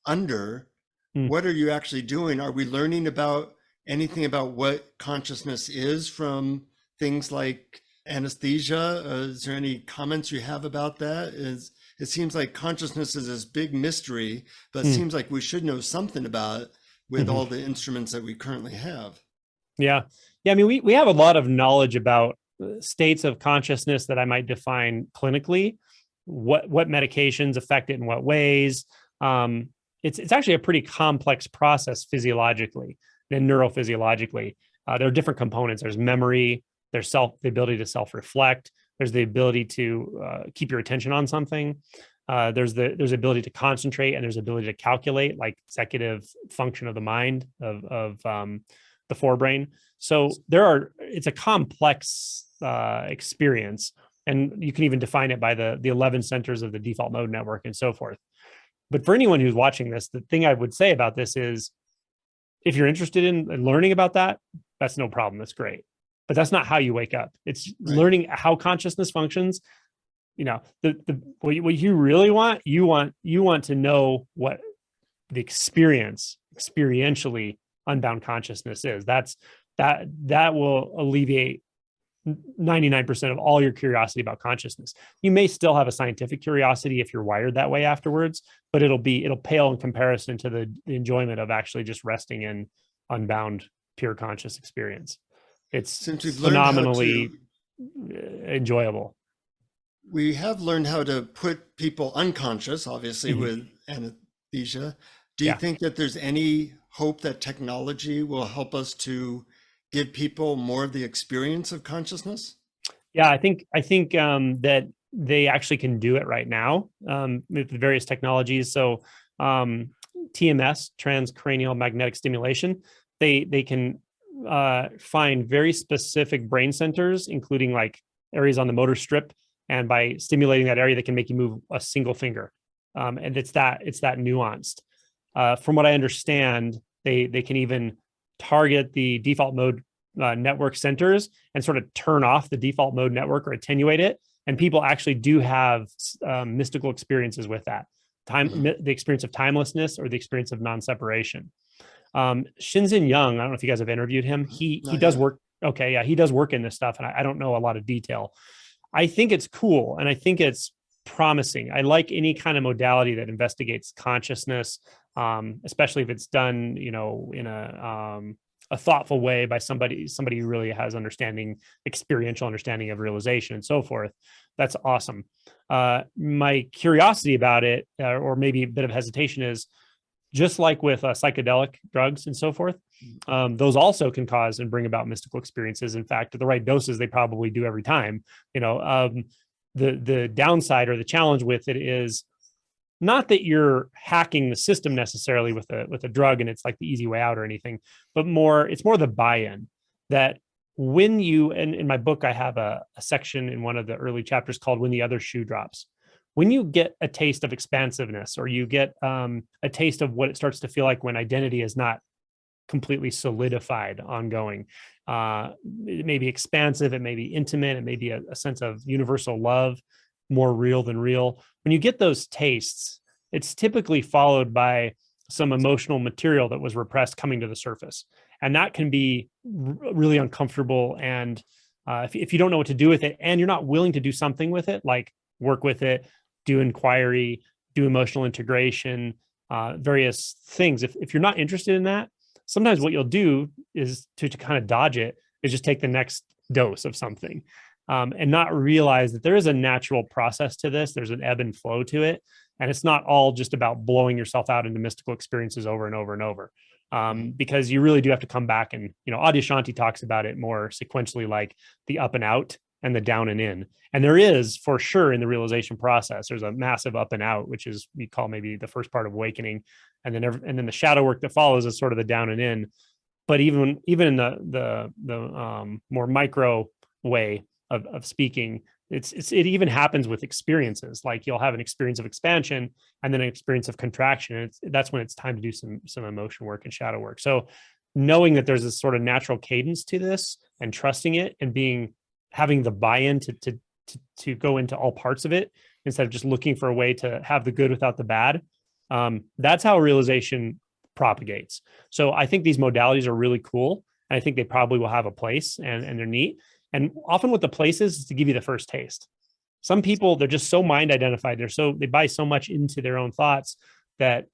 under? What are you actually doing? Are we learning about anything about what consciousness is from things like anesthesia? Is there any comments you have about that? It seems like consciousness is this big mystery, but it seems like we should know something about it with all the instruments that we currently have. Yeah.
I mean, we have a lot of knowledge about states of consciousness that I might define clinically, what medications affect it in what ways. It's actually a pretty complex process physiologically and neurophysiologically. There are different components. There's memory, there's the ability to self-reflect, there's the ability to keep your attention on something. There's ability to concentrate, and there's ability to calculate, like executive function of the mind, of the forebrain. So it's a complex experience, and you can even define it by the 11 centers of the default mode network and so forth. But for anyone who's watching this, the thing I would say about this is, if you're interested in learning about that, that's no problem. That's great. But that's not how you wake up. It's learning how consciousness functions. What you really want, you want to know what the experientially unbound consciousness is. That will alleviate 99% of all your curiosity about consciousness. You may still have a scientific curiosity if you're wired that way afterwards, but it'll pale in comparison to the enjoyment of actually just resting in unbound pure conscious experience. It's phenomenally enjoyable.
We have learned how to put people unconscious, obviously, with anesthesia. Do you think that there's any hope that technology will help us to give people more of the experience of consciousness?
Yeah, I think that they actually can do it right now with the various technologies. So TMS, transcranial magnetic stimulation, they can find very specific brain centers, including like areas on the motor strip, and by stimulating that area, they can make you move a single finger. And it's that nuanced. From what I understand, they can even target the default mode network centers and sort of turn off the default mode network or attenuate it. And people actually do have mystical experiences with that. The experience of timelessness or the experience of non-separation. Shinzen Young, I don't know if you guys have interviewed him. He does work. Okay, yeah, he does work in this stuff, and I don't know a lot of detail. I think it's cool, and I think it's promising. I like any kind of modality that investigates consciousness, especially if it's done, in a thoughtful way by somebody who really has experiential understanding of realization and so forth. That's awesome. My curiosity about it, or maybe a bit of hesitation, is just like with psychedelic drugs and so forth, those also can cause and bring about mystical experiences. In fact, at the right doses, they probably do every time. The downside or the challenge with it is not that you're hacking the system necessarily with a drug and it's like the easy way out or anything, but it's more the buy-in that when you, and in my book, I have a section in one of the early chapters called When the Other Shoe Drops. When you get a taste of expansiveness, or you get a taste of what it starts to feel like when identity is not completely solidified, ongoing, it may be expansive, it may be intimate, it may be a sense of universal love, more real than real. When you get those tastes, it's typically followed by some emotional material that was repressed coming to the surface. And that can be really uncomfortable. And if you don't know what to do with it, and you're not willing to do something with it, like work with it, do inquiry, do emotional integration, various things. If you're not interested in that, sometimes what you'll do is to kind of dodge it, is just take the next dose of something, and not realize that there is a natural process to this. There's an ebb and flow to it. And it's not all just about blowing yourself out into mystical experiences over and over and over. Because you really do have to come back and, Adyashanti talks about it more sequentially, like the up and out and the down and in. And there is, for sure, in the realization process, there's a massive up and out, which is, we call maybe the first part of awakening. And then the shadow work that follows is sort of the down and in. But even in the more micro way of speaking, it even happens with experiences. Like you'll have an experience of expansion and then an experience of contraction. And that's when it's time to do some emotion work and shadow work. So knowing that there's this sort of natural cadence to this, and trusting it, and having the buy-in to go into all parts of it, instead of just looking for a way to have the good without the bad. That's how realization propagates. So I think these modalities are really cool. And I think they probably will have a place, and they're neat. And often what the place is to give you the first taste. Some people, they're just so mind identified. They buy so much into their own thoughts that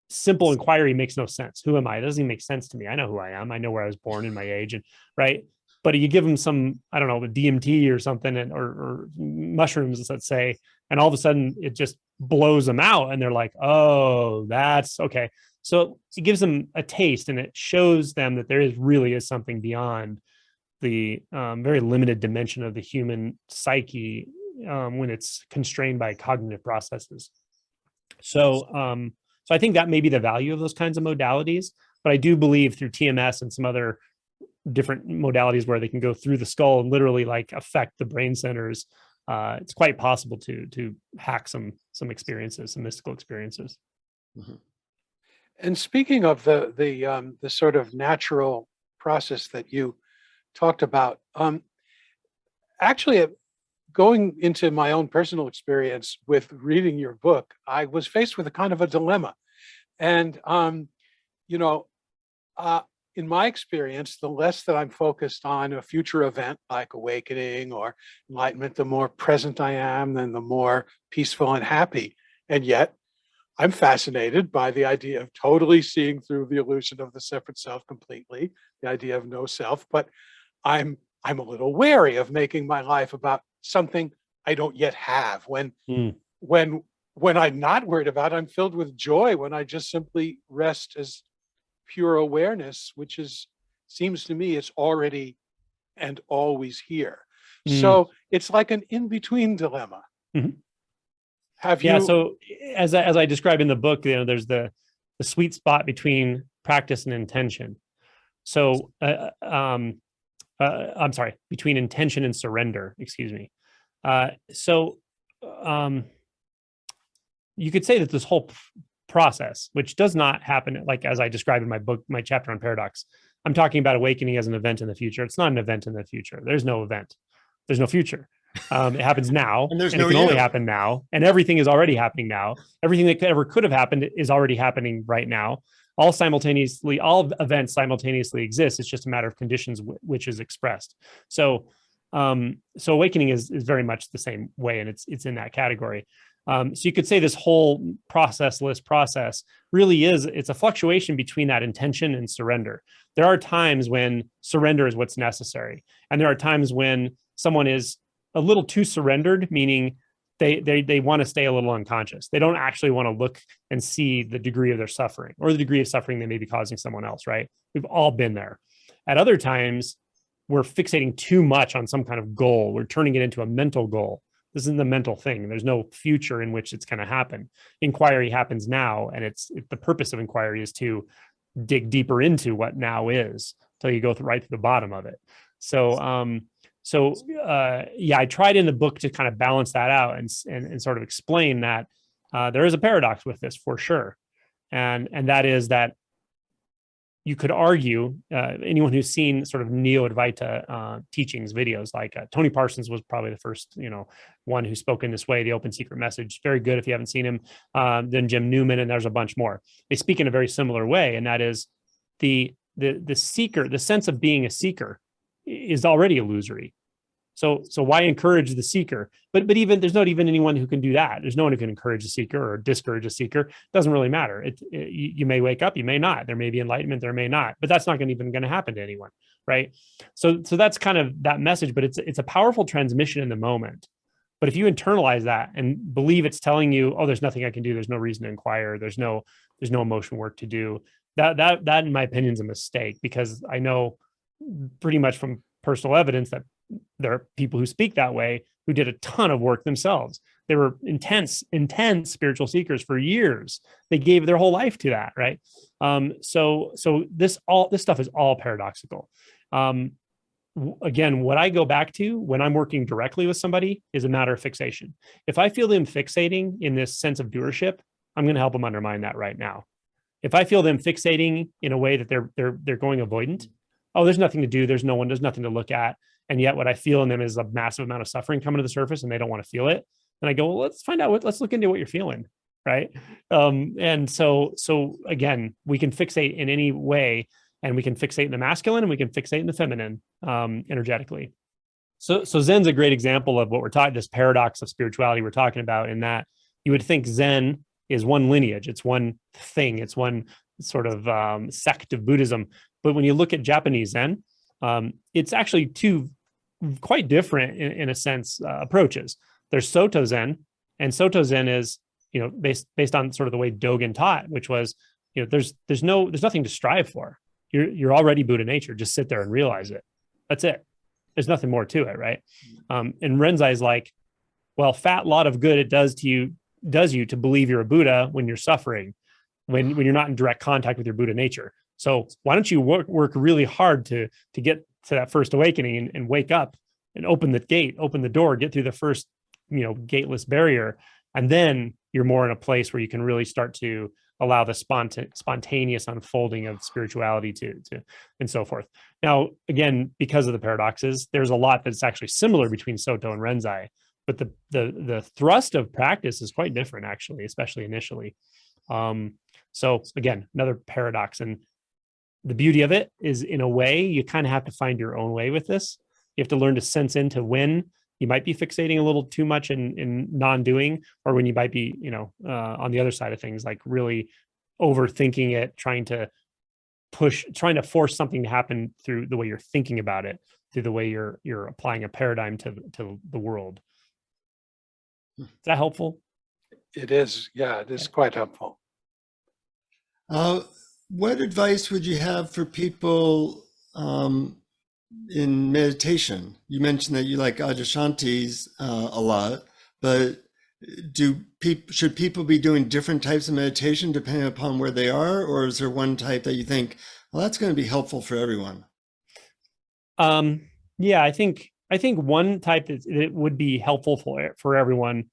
simple inquiry makes no sense. Who am I? It doesn't even make sense to me. I know who I am. I know where I was born and my age, and right. But you give them some, I don't know, DMT or something, or mushrooms, let's say, and all of a sudden it just blows them out. And they're like, oh, that's okay. So it gives them a taste, and it shows them that there really is something beyond the very limited dimension of the human psyche when it's constrained by cognitive processes. So I think that may be the value of those kinds of modalities. But I do believe through TMS and some other different modalities where they can go through the skull and literally like affect the brain centers, it's quite possible to hack some experiences, some mystical experiences.
Mhm.
And speaking of the sort of natural process that you talked about, actually, going into my own personal experience with reading your book, I was faced with a kind of a dilemma. And in my experience, the less that I'm focused on a future event like awakening or enlightenment, the more present I am, then the more peaceful and happy. And yet I'm fascinated by the idea of totally seeing through the illusion of the separate self completely, the idea of no self. But I'm a little wary of making my life about something I don't yet have. When I'm not worried about it, I'm filled with joy when I just simply rest as pure awareness, which seems to me it's already and always here. So it's like an in-between dilemma.
Mhm.
Have you?
Yeah. So as I describe in the book, there's the sweet spot between practice and intention. So, I'm sorry, between intention and surrender, excuse me. So you could say that this whole process, which does not happen, like as I described in my book, my chapter on paradox, I'm talking about awakening as an event in the future. It's not an event in the future. There's no event. There's no future. It happens now,
And there's
and
no
it can only
you.
happen now, and everything is already happening now. Everything that ever could have happened is already happening right now. All events simultaneously exist. It's just a matter of conditions which is expressed. So, so awakening is very much the same way, and it's in that category. So you could say this whole process really it's a fluctuation between that intention and surrender. There are times when surrender is what's necessary, and there are times when someone is a little too surrendered, meaning they want to stay a little unconscious. They don't actually want to look and see the degree of their suffering or the degree of suffering they may be causing someone else, right? We've all been there. At other times, we're fixating too much on some kind of goal. We're turning it into a mental goal. This isn't the mental thing. There's no future in which it's going to happen. Inquiry happens now, and the purpose of inquiry is to dig deeper into what now is until you go right to the bottom of it. So, I tried in the book to kind of balance that out and sort of explain that there is a paradox with this for sure, and that is that you could argue, anyone who's seen sort of Neo-Advaita teachings videos, like Tony Parsons was probably the first, one who spoke in this way, the open secret message, very good if you haven't seen him. Then Jim Newman, and there's a bunch more. They speak in a very similar way, and that is the seeker, the sense of being a seeker is already illusory. So why encourage the seeker? But even there's not even anyone who can do that. There's no one who can encourage a seeker or discourage a seeker. It doesn't really matter. You may wake up, you may not. There may be enlightenment, there may not. But that's not even going to happen to anyone, right? So that's kind of that message. But it's a powerful transmission in the moment. But if you internalize that and believe it's telling you, oh, there's nothing I can do, there's no reason to inquire, there's no emotion work to do, that in my opinion is a mistake, because I know pretty much from personal evidence that there are people who speak that way who did a ton of work themselves. They were intense spiritual seekers for years. They gave their whole life to that, right? So this stuff is all paradoxical. Again, what I go back to when I'm working directly with somebody is a matter of fixation. If I feel them fixating in this sense of doership, I'm going to help them undermine that right now. If I feel them fixating in a way that they're going avoidant, oh, there's nothing to do, there's no one, there's nothing to look at, and yet what I feel in them is a massive amount of suffering coming to the surface, and they don't want to feel it. And I go, well, let's find out let's look into what you're feeling, right? And so again, we can fixate in any way, and we can fixate in the masculine, and we can fixate in the feminine, energetically. So Zen's a great example of what we're talking, this paradox of spirituality we're talking about, in that you would think Zen is one lineage, it's one thing, it's one sort of sect of Buddhism. But when you look at Japanese Zen, it's actually two quite different, in a sense, approaches. There's Soto Zen, and Soto Zen is, based on sort of the way Dogen taught, which was, there's nothing to strive for. You're already Buddha nature. Just sit there and realize it. That's it. There's nothing more to it, right? And Renzai is like, well, fat lot of good it does you to believe you're a Buddha when you're suffering, when you're not in direct contact with your Buddha nature. So why don't you work really hard to get to that first awakening and wake up and open the gate, open the door, get through the first, gateless barrier. And then you're more in a place where you can really start to allow the spontaneous unfolding of spirituality to and so forth. Now, again, because of the paradoxes, there's a lot that's actually similar between Soto and Renzai, but the thrust of practice is quite different, actually, especially initially. So again, another paradox. And the beauty of it is, in a way, you kind of have to find your own way with this. You have to learn to sense into when you might be fixating a little too much in non-doing, or when you might be, on the other side of things, like really overthinking it, trying to force something to happen through the way you're thinking about it, through the way you're applying a paradigm to the world. Is that helpful?
It is. Yeah, it is quite helpful.
What advice would you have for people in meditation? You mentioned that you like Adyashantis a lot, but should people be doing different types of meditation depending upon where they are, or is there one type that you think Well, that's going to be helpful for everyone.
Yeah, I think one type is it would be helpful for everyone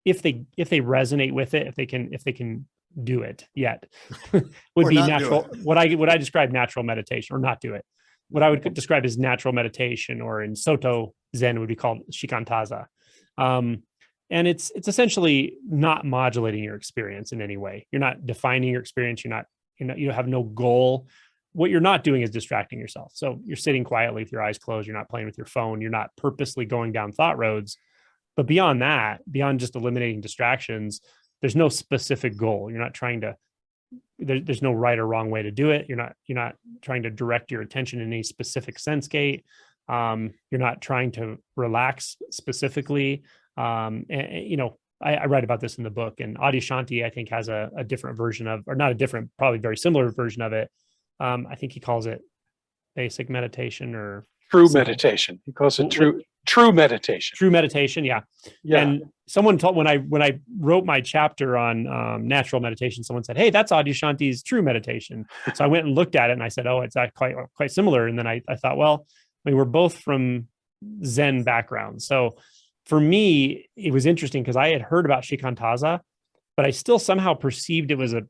if they resonate with it, if they can do it yet, would
Or
be
not do
natural.
it.
What I describe natural meditation, or not do it. What I would describe as natural meditation, or in Soto Zen would be called shikantaza. And it's essentially not modulating your experience in any way. You're not defining your experience. You have no goal. What you're not doing is distracting yourself. So you're sitting quietly with your eyes closed. You're not playing with your phone. You're not purposely going down thought roads. But beyond that, beyond just eliminating distractions, there's no specific goal. You're not trying to, there's no right or wrong way to do it. You're not trying to direct your attention in any specific sense gate. You're not trying to relax specifically. I write about this in the book, and Adyashanti, I think, has a different version of, or not a different, probably very similar version of it. I think he calls it basic meditation or
True meditation. He calls it true meditation.
True meditation. Yeah.
Yeah.
And someone told, when I wrote my chapter on natural meditation, someone said, "Hey, that's Adyashanti's true meditation." So I went and looked at it and I said, "Oh, it's quite similar." And then I thought, well, I mean, we're both from Zen backgrounds. So for me, it was interesting because I had heard about shikantaza, but I still somehow perceived it was a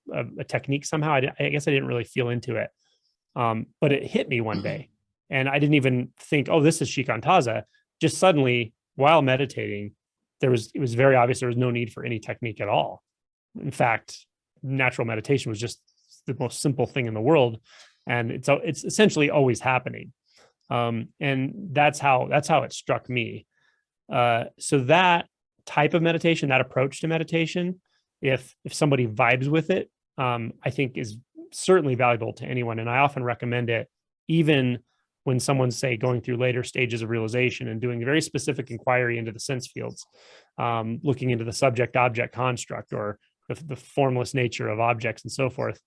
technique somehow. I guess I didn't really feel into it. But it hit me one day and I didn't even think, oh, this is shikantaza. Just suddenly, while meditating, it was very obvious there was no need for any technique at all. In fact, natural meditation was just the most simple thing in the world. And it's essentially always happening. And that's how it struck me. So that type of meditation, that approach to meditation, if somebody vibes with it, I think is certainly valuable to anyone. And I often recommend it, even when someone's, say, going through later stages of realization and doing a very specific inquiry into the sense fields, looking into the subject-object construct or the formless nature of objects and so forth.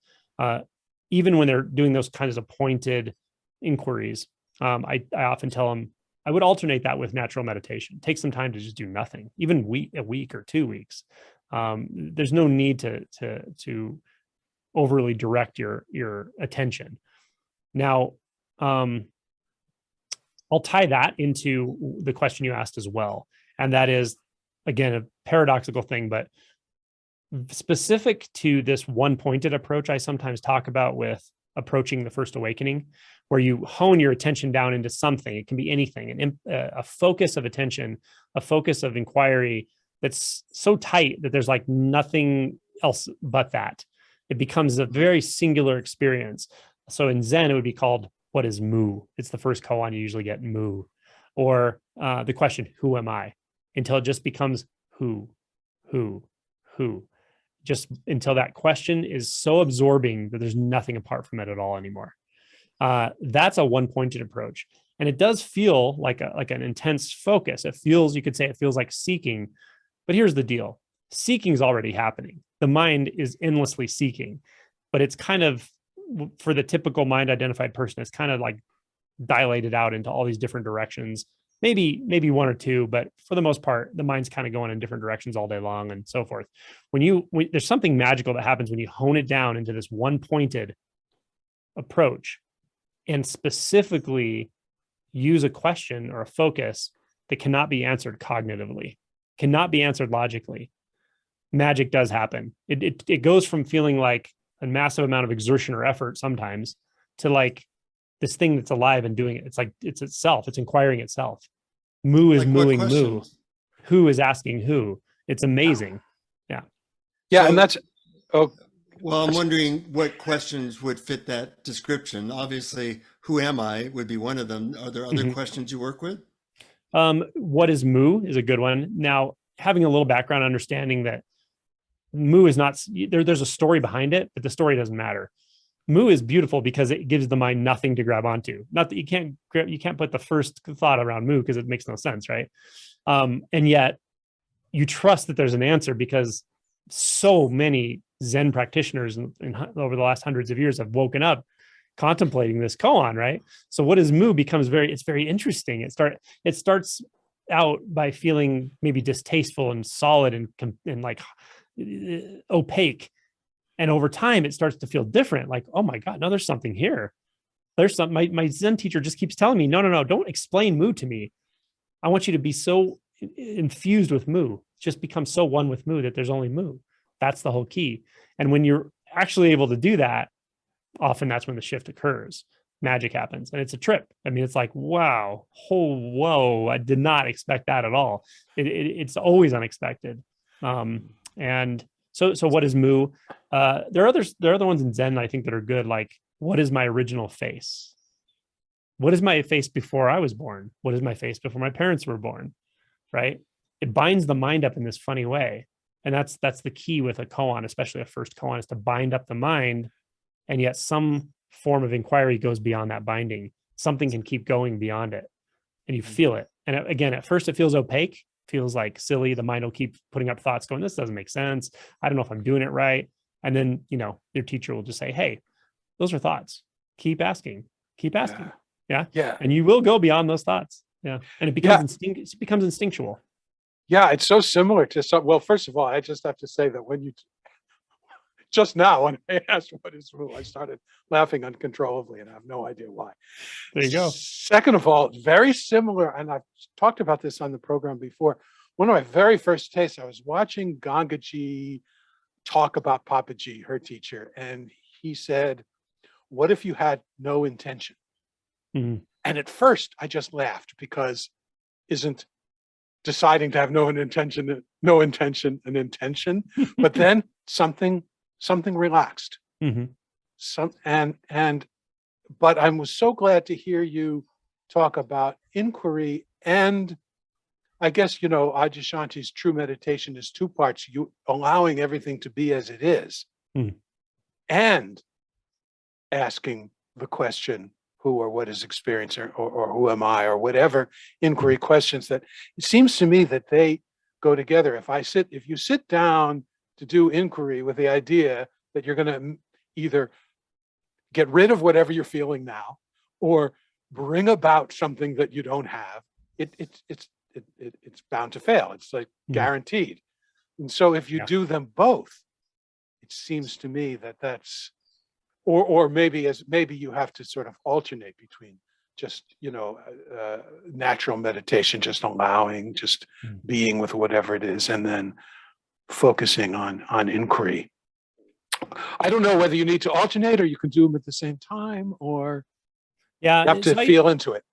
Even when they're doing those kinds of pointed inquiries, I often tell them, I would alternate that with natural meditation. Take some time to just do nothing, even a week or 2 weeks. There's no need to overly direct your attention. Now, I'll tie that into the question you asked as well. And that is, again, a paradoxical thing, but specific to this one-pointed approach I sometimes talk about with approaching the first awakening, where you hone your attention down into something. It can be anything, a focus of attention, a focus of inquiry that's so tight that there's like nothing else but that. It becomes a very singular experience. So in Zen, it would be called, what is mu? It's the first koan you usually get, mu. Or the question, who am I? Until it just becomes who. Just until that question is so absorbing that there's nothing apart from it at all anymore. That's a one-pointed approach. And it does feel like an intense focus. You could say it feels like seeking. But here's the deal. Seeking is already happening. The mind is endlessly seeking, but it's kind of, for the typical mind-identified person, it's kind of like dilated out into all these different directions, maybe one or two, but for the most part, the mind's kind of going in different directions all day long and so forth. When there's something magical that happens when you hone it down into this one-pointed approach and specifically use a question or a focus that cannot be answered cognitively, cannot be answered logically. Magic does happen. It goes from feeling like a massive amount of exertion or effort sometimes to like this thing that's alive and doing it. It's like, it's itself, it's inquiring itself. Mu is
Like
mooing mu. Who is asking who. It's amazing. Yeah.
Yeah.
So-
And that's,
Well, I'm wondering what questions would fit that description. Obviously, who am I would be one of them. Are there other questions you work with?
What is mu is a good one. Now, having a little background understanding that mu is not, there's a story behind it, but the story doesn't matter. Mu is beautiful because it gives the mind nothing to grab onto. Not that you can't put the first thought around mu because it makes no sense, right? And yet you trust that there's an answer because so many Zen practitioners over the last hundreds of years have woken up contemplating this koan, right? So what is mu becomes it's very interesting. It starts out by feeling maybe distasteful and solid and like opaque. And over time, it starts to feel different. Like, oh my God, no, there's something here. There's some, my Zen teacher just keeps telling me, no, don't explain mu to me. I want you to be so infused with mu, just become so one with mu that there's only mu. That's the whole key. And when you're actually able to do that, often that's when the shift occurs. Magic happens, and it's a trip. I mean, it's like, wow, oh, whoa, I did not expect that at all. It's always unexpected. And so what is mu? There are other ones in Zen I think that are good. Like, what is my original face? What is my face before I was born? What is my face before my parents were born? Right? It binds the mind up in this funny way. And that's the key with a koan, especially a first koan, is to bind up the mind. And yet some form of inquiry goes beyond that binding. Something can keep going beyond it. And you feel it. And again, at first it feels opaque, feels like silly. The mind will keep putting up thoughts going, this doesn't make sense. I don't know if I'm doing it right. And then, your teacher will just say, hey, those are thoughts. Keep asking. Keep asking. Yeah.
Yeah.
And you will go beyond those thoughts. Yeah. And it becomes it becomes instinctual.
Yeah, it's so similar to some. Well, first of all, I just have to say that when you just now, when I asked what is mu, I started laughing uncontrollably, and I have no idea why.
There you go.
Second of all, very similar, and I've talked about this on the program before. One of my very first tastes, I was watching Gangaji talk about Papaji, her teacher, and he said, "What if you had no intention?"
Mhm.
And at first, I just laughed because isn't deciding to have no intention an intention? But then something relaxed.
Mhm.
But I was so glad to hear you talk about inquiry, and I guess Adyashanti's true meditation is two parts: you allowing everything to be as it is, and asking the question, who or what is experience, or who am I, or whatever inquiry questions. That it seems to me that they go together. If you sit down to do inquiry with the idea that you're going to either get rid of whatever you're feeling now, or bring about something that you don't have, it's bound to fail. It's like guaranteed. And so if you do them both, it seems to me that's, or maybe you have to sort of alternate between just natural meditation, just allowing, just being with whatever it is, and then focusing on inquiry. I don't know whether you need to alternate, or you can do them at the same time, or you have to feel into it.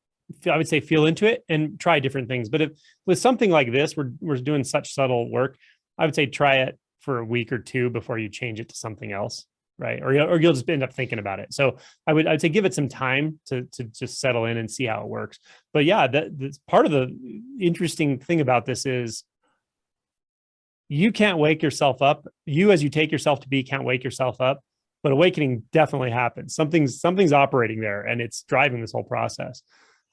I would say feel into it and try different things. But if with something like this, we're doing such subtle work, I would say try it for a week or two before you change it to something else, right? Or you'll just end up thinking about it. So I'd say give it some time to just settle in and see how it works. But yeah, that's part of the interesting thing about this is you can't wake yourself up. You, as you take yourself to be, can't wake yourself up. But awakening definitely happens. Something's operating there, and it's driving this whole process.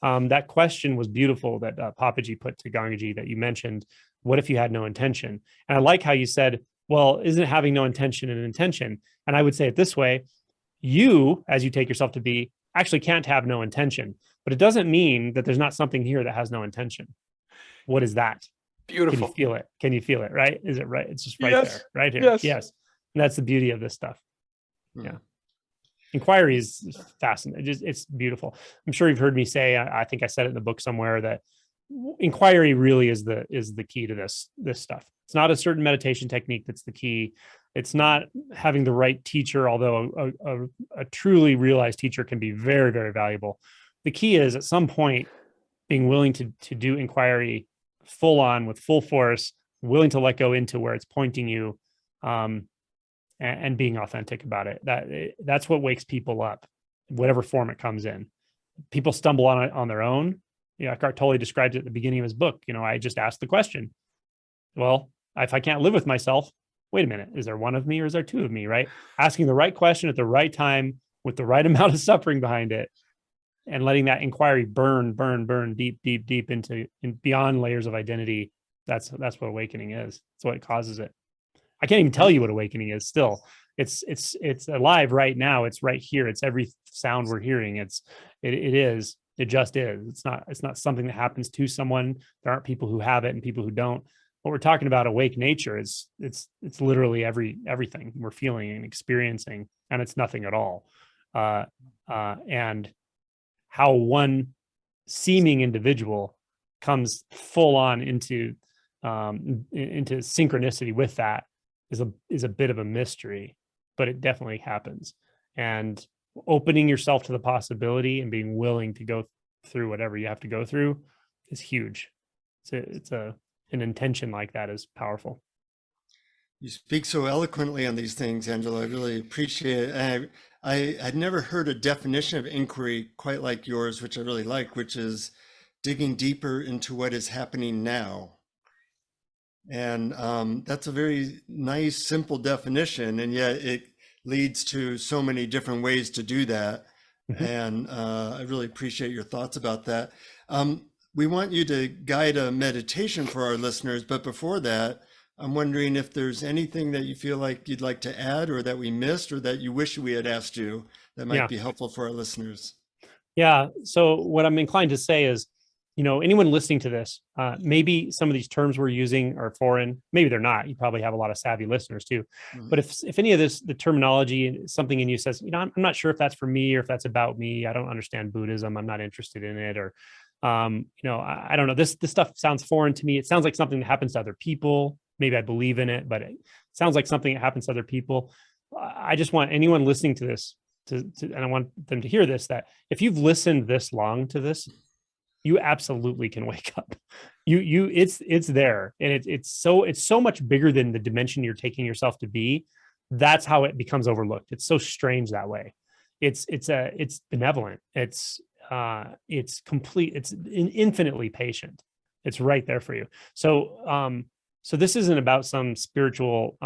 That question was beautiful that Papaji put to Gangaji that you mentioned. What if you had no intention? And I like how you said, well, isn't having no intention an intention? And I would say it this way: you, as you take yourself to be, actually can't have no intention, but it doesn't mean that there's not something here that has no intention. What is that?
Beautiful.
Can you feel it? Can you feel it? Right? Is it right? It's just right
Yes.
there, right here.
Yes.
Yes. And that's the beauty of this stuff. Yeah. Inquiry is fascinating. It's beautiful. I'm sure you've heard me say, I think I said it in the book somewhere, that inquiry really is the key to this stuff. It's not a certain meditation technique that's the key. It's not having the right teacher, although a truly realized teacher can be very, very valuable. The key is at some point being willing to do inquiry full on with full force, willing to let go into where it's pointing you, and being authentic about it. That's what wakes people up, whatever form it comes in. People stumble on it on their own. Eckhart Tolle described it at the beginning of his book. I just asked the question, well, if I can't live with myself, wait a minute, is there one of me or is there two of me, right? Asking the right question at the right time with the right amount of suffering behind it, and letting that inquiry burn deep into beyond layers of identity. That's what awakening is. That's what causes it. I can't even tell you what awakening is still. It's alive right now. It's right here. It's every sound we're hearing. It just is. It's not something that happens to someone. There aren't people who have it and people who don't. what we're talking about, awake nature, is it's literally everything we're feeling and experiencing, and it's nothing at all. And how one seeming individual comes full on into synchronicity with that is a bit of a mystery, but it definitely happens. And opening yourself to the possibility and being willing to go through whatever you have to go through is huge. It's an intention like that is powerful.
You speak so eloquently on these things, Angelo. I really appreciate it. I had never heard a definition of inquiry quite like yours, which I really like, which is digging deeper into what is happening now. And that's a very nice, simple definition, and yet it leads to so many different ways to do that.
Mm-hmm.
And I really appreciate your thoughts about that. We want you to guide a meditation for our listeners, but before that, I'm wondering if there's anything that you feel like you'd like to add, or that we missed, or that you wish we had asked you that might be helpful for our listeners.
Yeah. So what I'm inclined to say is, anyone listening to this, maybe some of these terms we're using are foreign. Maybe they're not. You probably have a lot of savvy listeners too.
Mhm.
But if any of the terminology, something in you says, I'm not sure if that's for me or if that's about me. I don't understand Buddhism. I'm not interested in it. Or, I don't know. This stuff sounds foreign to me. It sounds like something that happens to other people. Maybe I believe in it, but it sounds like something that happens to other people. I just want anyone listening to this and I want them to hear this, that if you've listened this long to this, you absolutely can wake up. It's there. And it's so much bigger than the dimension you're taking yourself to be. That's how it becomes overlooked. It's so strange that way. It's benevolent. It's complete. It's infinitely patient. It's right there for you. So this isn't about some spiritual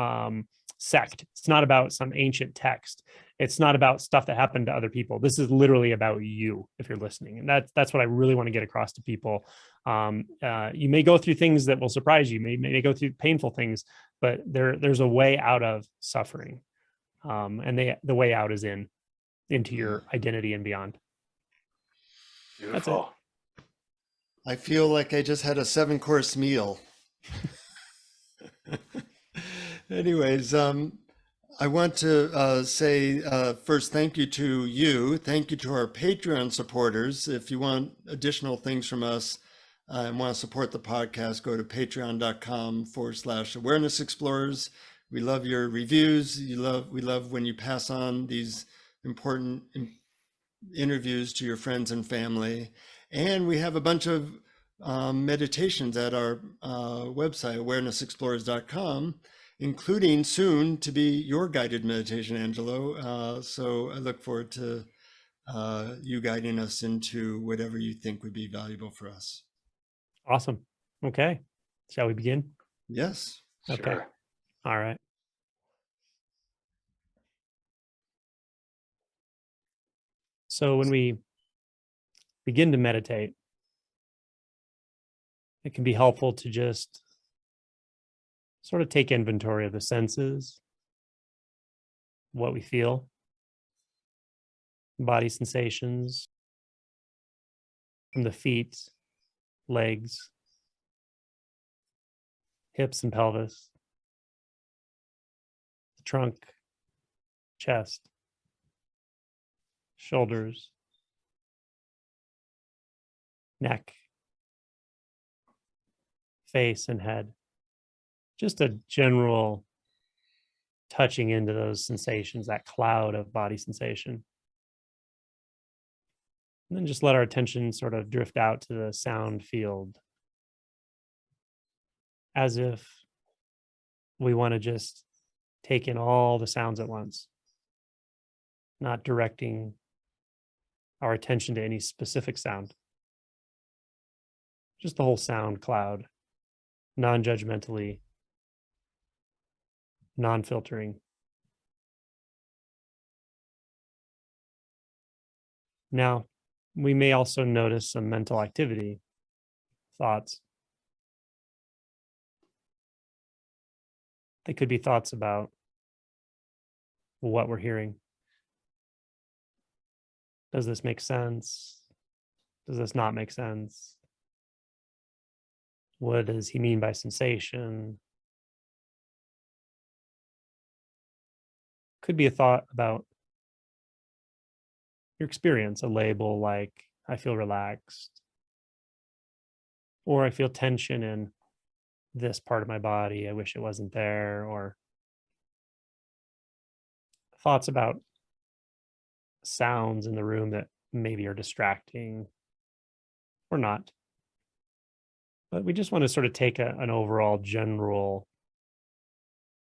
sect. It's not about some ancient text. It's not about stuff that happened to other people. This is literally about you, if you're listening. And that's what I really want to get across to people. You may go through things that will surprise you. May go through painful things, but there's a way out of suffering. And the way out is into your identity and beyond.
Beautiful.
That's
I feel like I just had a 7-course meal. Anyways, I want to say first, thank you to you. Thank you to our Patreon supporters. If you want additional things from us and want to support the podcast, go to patreon.com/awareness explorers. We love your reviews. We love when you pass on these important interviews to your friends and family. And we have a bunch of meditations at our website, awarenessexplorers.com, including soon to be your guided meditation, Angelo. So I look forward to you guiding us into whatever you think would be valuable for us.
awesome. Okay. Shall we begin?
Yes.
Okay.
Sure.
All right. So when we begin to meditate, it can be helpful to just sort of take inventory of the senses, what we feel, body sensations from the feet, legs, hips and pelvis, the trunk, chest, shoulders, neck, face and head. Just a general touching into those sensations, that cloud of body sensation. And then just let our attention sort of drift out to the sound field, as if we want to just take in all the sounds at once, not directing our attention to any specific sound. Just the whole sound cloud, non-judgmentally, non-filtering. Now, we may also notice some mental activity, thoughts. They could be thoughts about what we're hearing. Does this make sense? Does this not make sense? What does he mean by sensation? Could be a thought about your experience, a label like I feel relaxed, or I feel tension in this part of my body. I wish it wasn't there, or thoughts about sounds in the room that maybe are distracting or not. But we just want to sort of take an overall general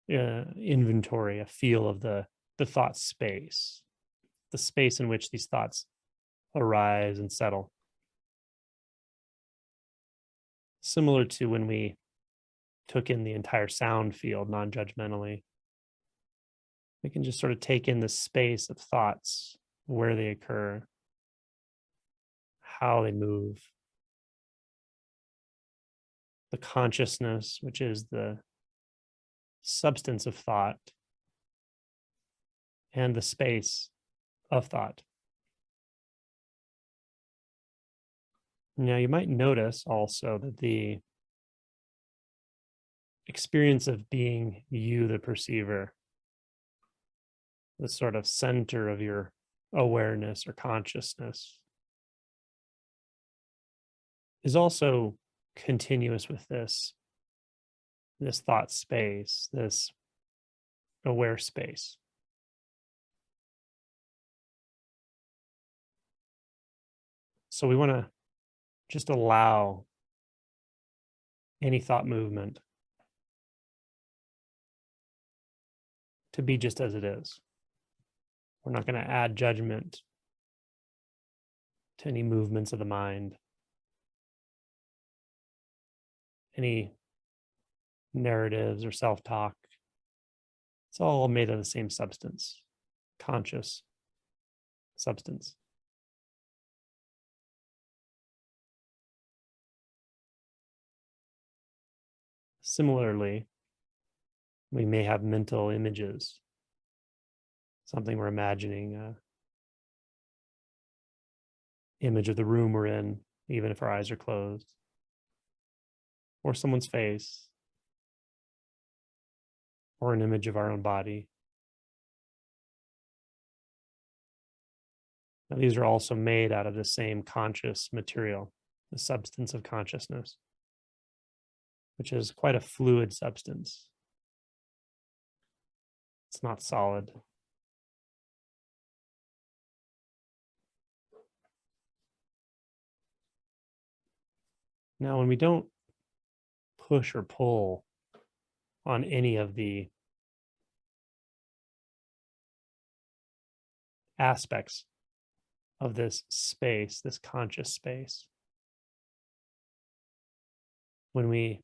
inventory, a feel of the thought space, the space in which these thoughts arise and settle. Similar to when we took in the entire sound field non-judgmentally, we can just sort of take in the space of thoughts, where they occur, how they move, the consciousness, which is the substance of thought, and the space of thought. Now, you might notice also that the experience of being you, the perceiver, the sort of center of your awareness or consciousness, is also continuous with this thought space, this aware space. So we want to just allow any thought movement to be just as it is. We're not going to add judgment to any movements of the mind, any narratives or self-talk. It's all made of the same substance, conscious substance. Similarly, we may have mental images, something we're imagining, image of the room we're in, even if our eyes are closed, or someone's face, or an image of our own body. Now, these are also made out of the same conscious material, the substance of consciousness, which is quite a fluid substance. It's not solid. Now, when we don't push or pull on any of the aspects of this space, this conscious space, when we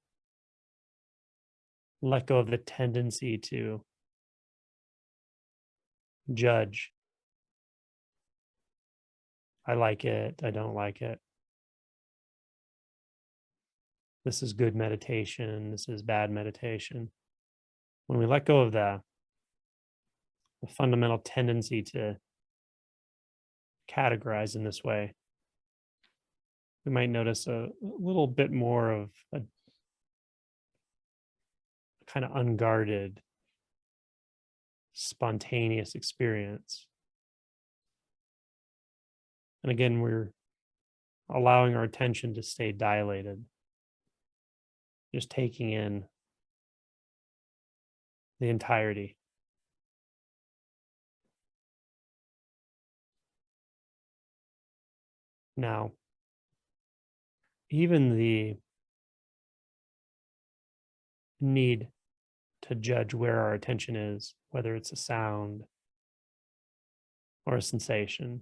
let go of the tendency to judge, I like it, I don't like it, this is good meditation, this is bad meditation. When we let go of the fundamental tendency to categorize in this way, we might notice a little bit more of a kind of unguarded, spontaneous experience. And again, we're allowing our attention to stay dilated, just taking in the entirety. Now, even the need to judge where our attention is, whether it's a sound or a sensation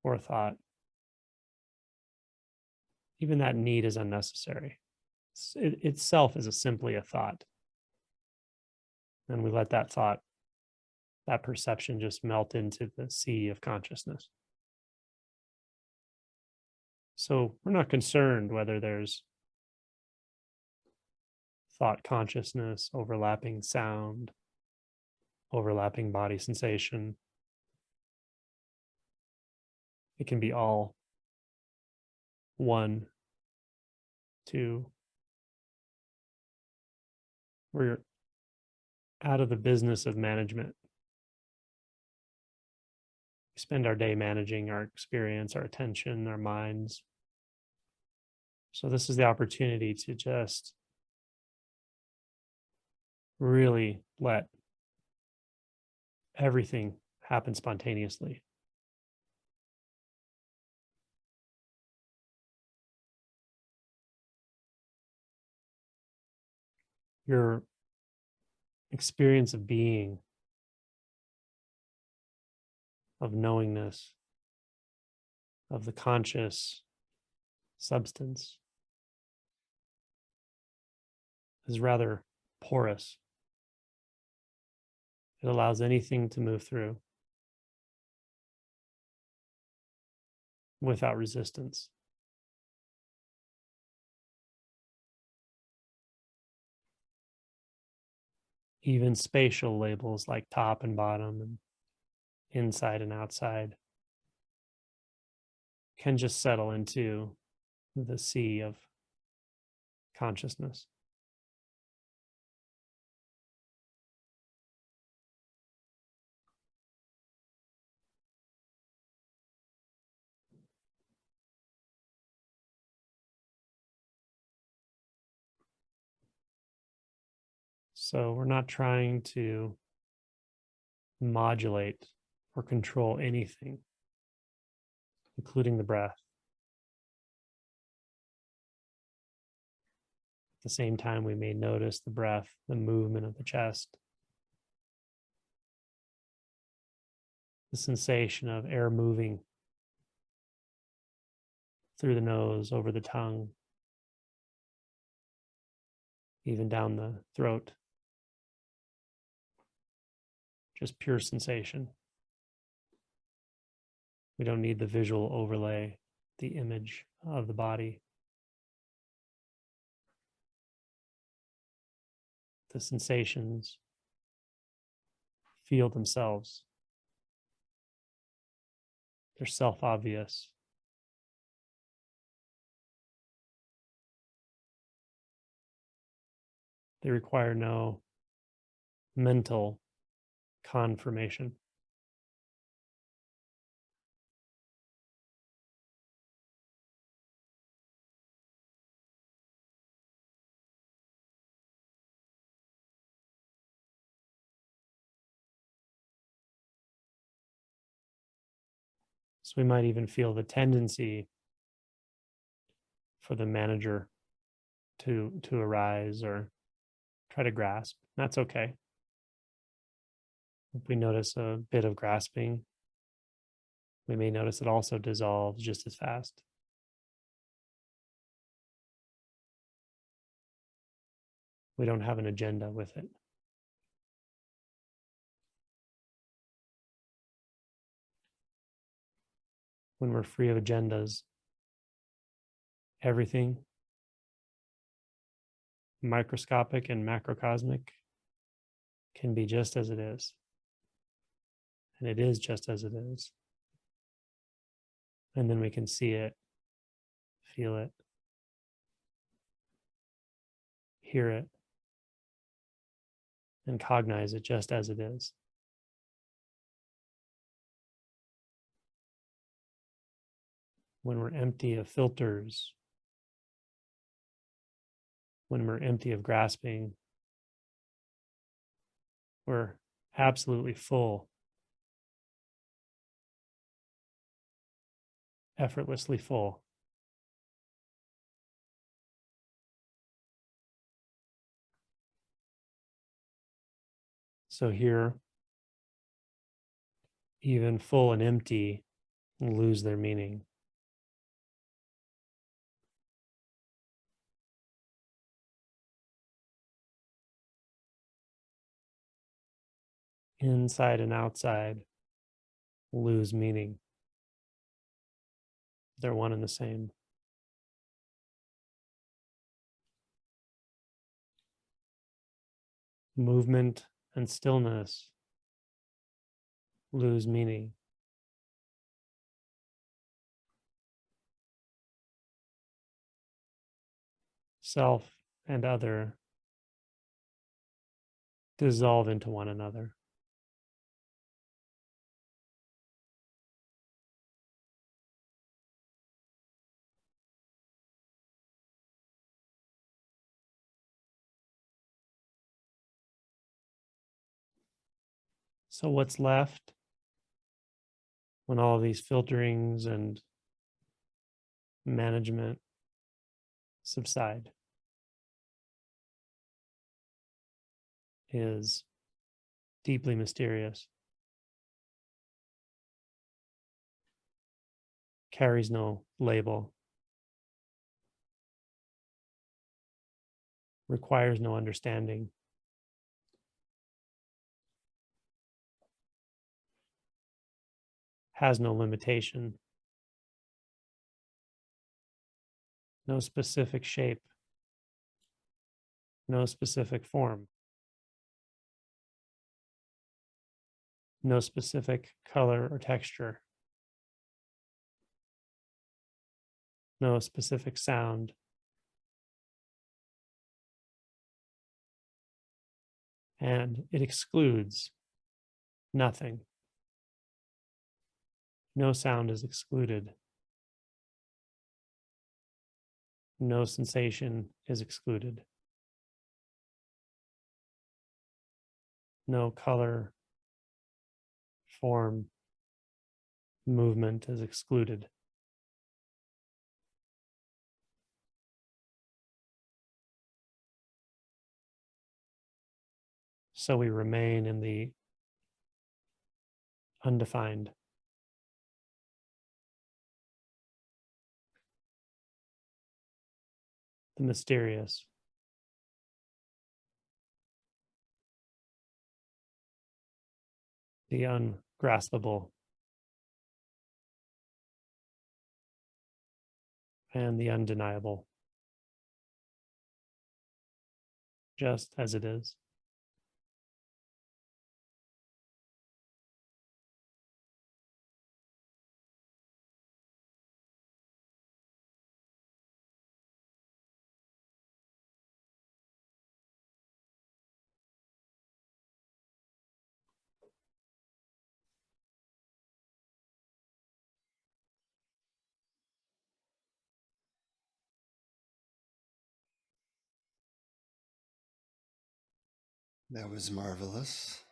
or a thought, even that need is unnecessary. It itself is simply a thought. And we let that thought, that perception just melt into the sea of consciousness. So we're not concerned whether there's thought consciousness, overlapping sound, overlapping body sensation. It can be all one to we're out of the business of management. We spend our day managing our experience, our attention, our minds. So this is the opportunity to just really let everything happen spontaneously. Your experience of being, of knowingness, of the conscious substance is rather porous. It allows anything to move through without resistance. Even spatial labels like top and bottom and inside and outside can just settle into the sea of consciousness. So we're not trying to modulate or control anything, including the breath. At the same time, we may notice the breath, the movement of the chest, the sensation of air moving through the nose, over the tongue, even down the throat. Just pure sensation. We don't need the visual overlay, the image of the body. The sensations feel themselves. They're self-obvious. They require no mental confirmation. So we might even feel the tendency for the manager to arise or try to grasp. That's okay. If we notice a bit of grasping, we may notice it also dissolves just as fast. We don't have an agenda with it. When we're free of agendas, everything, microscopic and macrocosmic, can be just as it is. And it is just as it is. And then we can see it, feel it, hear it, and cognize it just as it is. When we're empty of filters, when we're empty of grasping, we're absolutely full, effortlessly full. So here, even full and empty lose their meaning. Inside and outside lose meaning. They're one and the same. Movement and stillness lose meaning. self and other dissolve into one another. So what's left when all these filterings and management subside is deeply mysterious, carries no label, requires no understanding. Has no limitation, no specific shape, no specific form, no specific color or texture, no specific sound. And it excludes nothing. No sound is excluded. No sensation is excluded. No color, form, movement is excluded. So we remain in the undefined. The mysterious. The ungraspable. And the undeniable. Just as it is.
That was marvelous.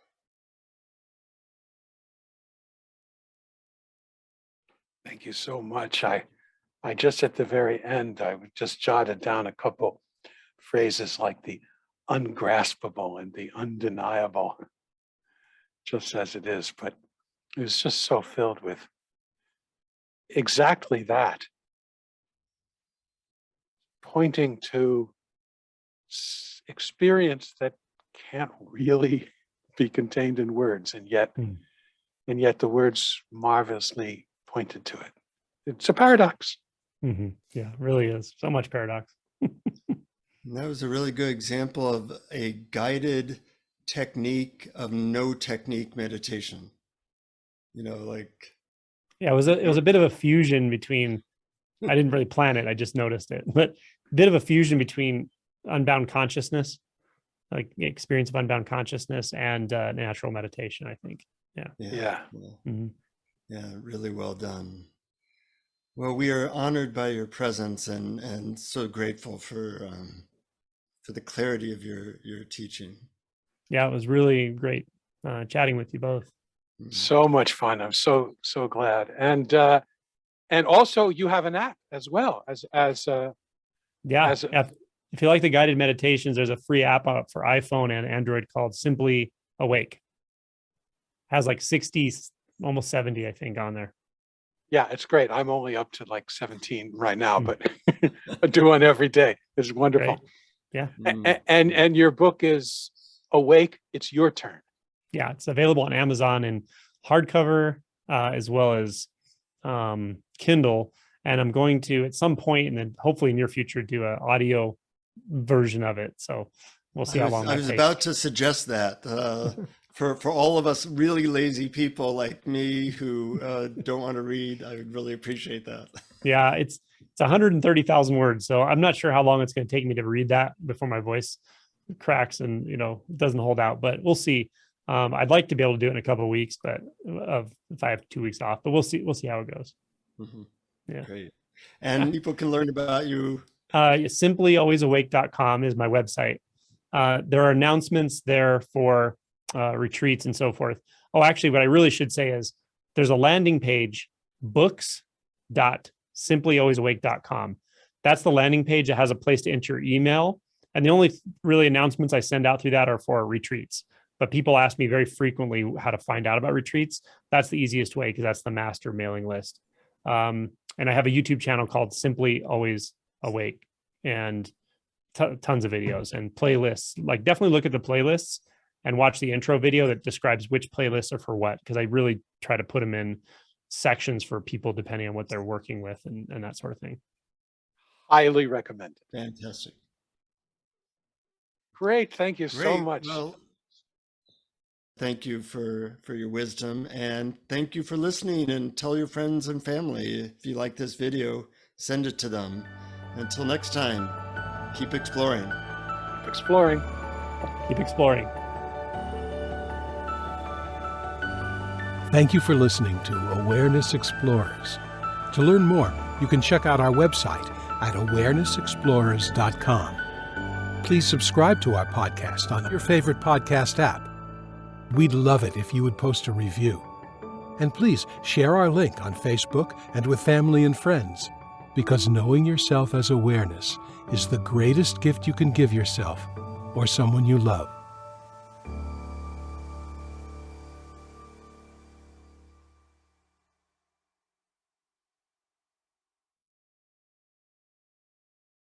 Thank you so much. I just at the very end, I just jotted down a couple phrases like the ungraspable and the undeniable, just as it is, but it was just so filled with exactly that, pointing to experience that can't really be contained in words, and yet the words marvelously pointed to it. It's a paradox.
Mm-hmm. Yeah, it really is. So much paradox.
And that was a really good example of a guided technique of no technique meditation. You know, like
Yeah, it was a bit of a fusion between, I didn't really plan it, I just noticed it, but a bit of a fusion between unbound consciousness, like the experience of unbound consciousness, and natural meditation, I think.
Yeah.
Mm-hmm.
Yeah, really well done. Well, we are honored by your presence and so grateful for the clarity of your teaching.
Yeah, it was really great chatting with you both.
So much fun. I'm so glad. And also you have an app as well
Yeah. If you like the guided meditations, there's a free app out for iPhone and Android called Simply Awake. Has like 60, almost 70, I think, on there.
Yeah, it's great. I'm only up to like 17 right now, but I do one every day. It's wonderful.
Great.
Yeah. And your book is Awake, It's Your Turn.
Yeah, it's available on Amazon in hardcover as well as Kindle. And I'm going to, at some point, and then hopefully near future, do an audio version of it. So we'll see how long that takes.
I was about to suggest that for all of us really lazy people like me who don't want to read, I would really appreciate that.
Yeah, it's It's 130,000 words. So I'm not sure how long it's going to take me to read that before my voice cracks and, it doesn't hold out, but we'll see. I'd like to be able to do it in a couple of weeks, but if I have 2 weeks off, but we'll see how it goes.
Mhm.
Yeah.
Great. And people can learn about you.
Simplyalwaysawake.com is my website. There are announcements there for retreats and so forth. Oh, actually, what I really should say is there's a landing page, books.simplyalwaysawake.com. That's the landing page. It has a place to enter your email. And the only really announcements I send out through that are for retreats. But people ask me very frequently how to find out about retreats. That's the easiest way because that's the master mailing list. And I have a YouTube channel called Simply Always Awake, and tons of videos and playlists. Like, definitely look at the playlists and watch the intro video that describes which playlists are for what, because I really try to put them in sections for people depending on what they're working with and that sort of thing.
Highly recommended.
Fantastic.
Great. Thank you so
Great.
much.
Well, thank you for your wisdom, and thank you for listening, and tell your friends and family. If you like this video, send it to them. Until next time, keep exploring.
Exploring.
Keep exploring.
Thank you for listening to Awareness Explorers. To learn more, you can check out our website at awarenessexplorers.com. Please subscribe to our podcast on your favorite podcast app. We'd love it if you would post a review. And please share our link on Facebook and with family and friends, because knowing yourself as awareness is the greatest gift you can give yourself or someone you love.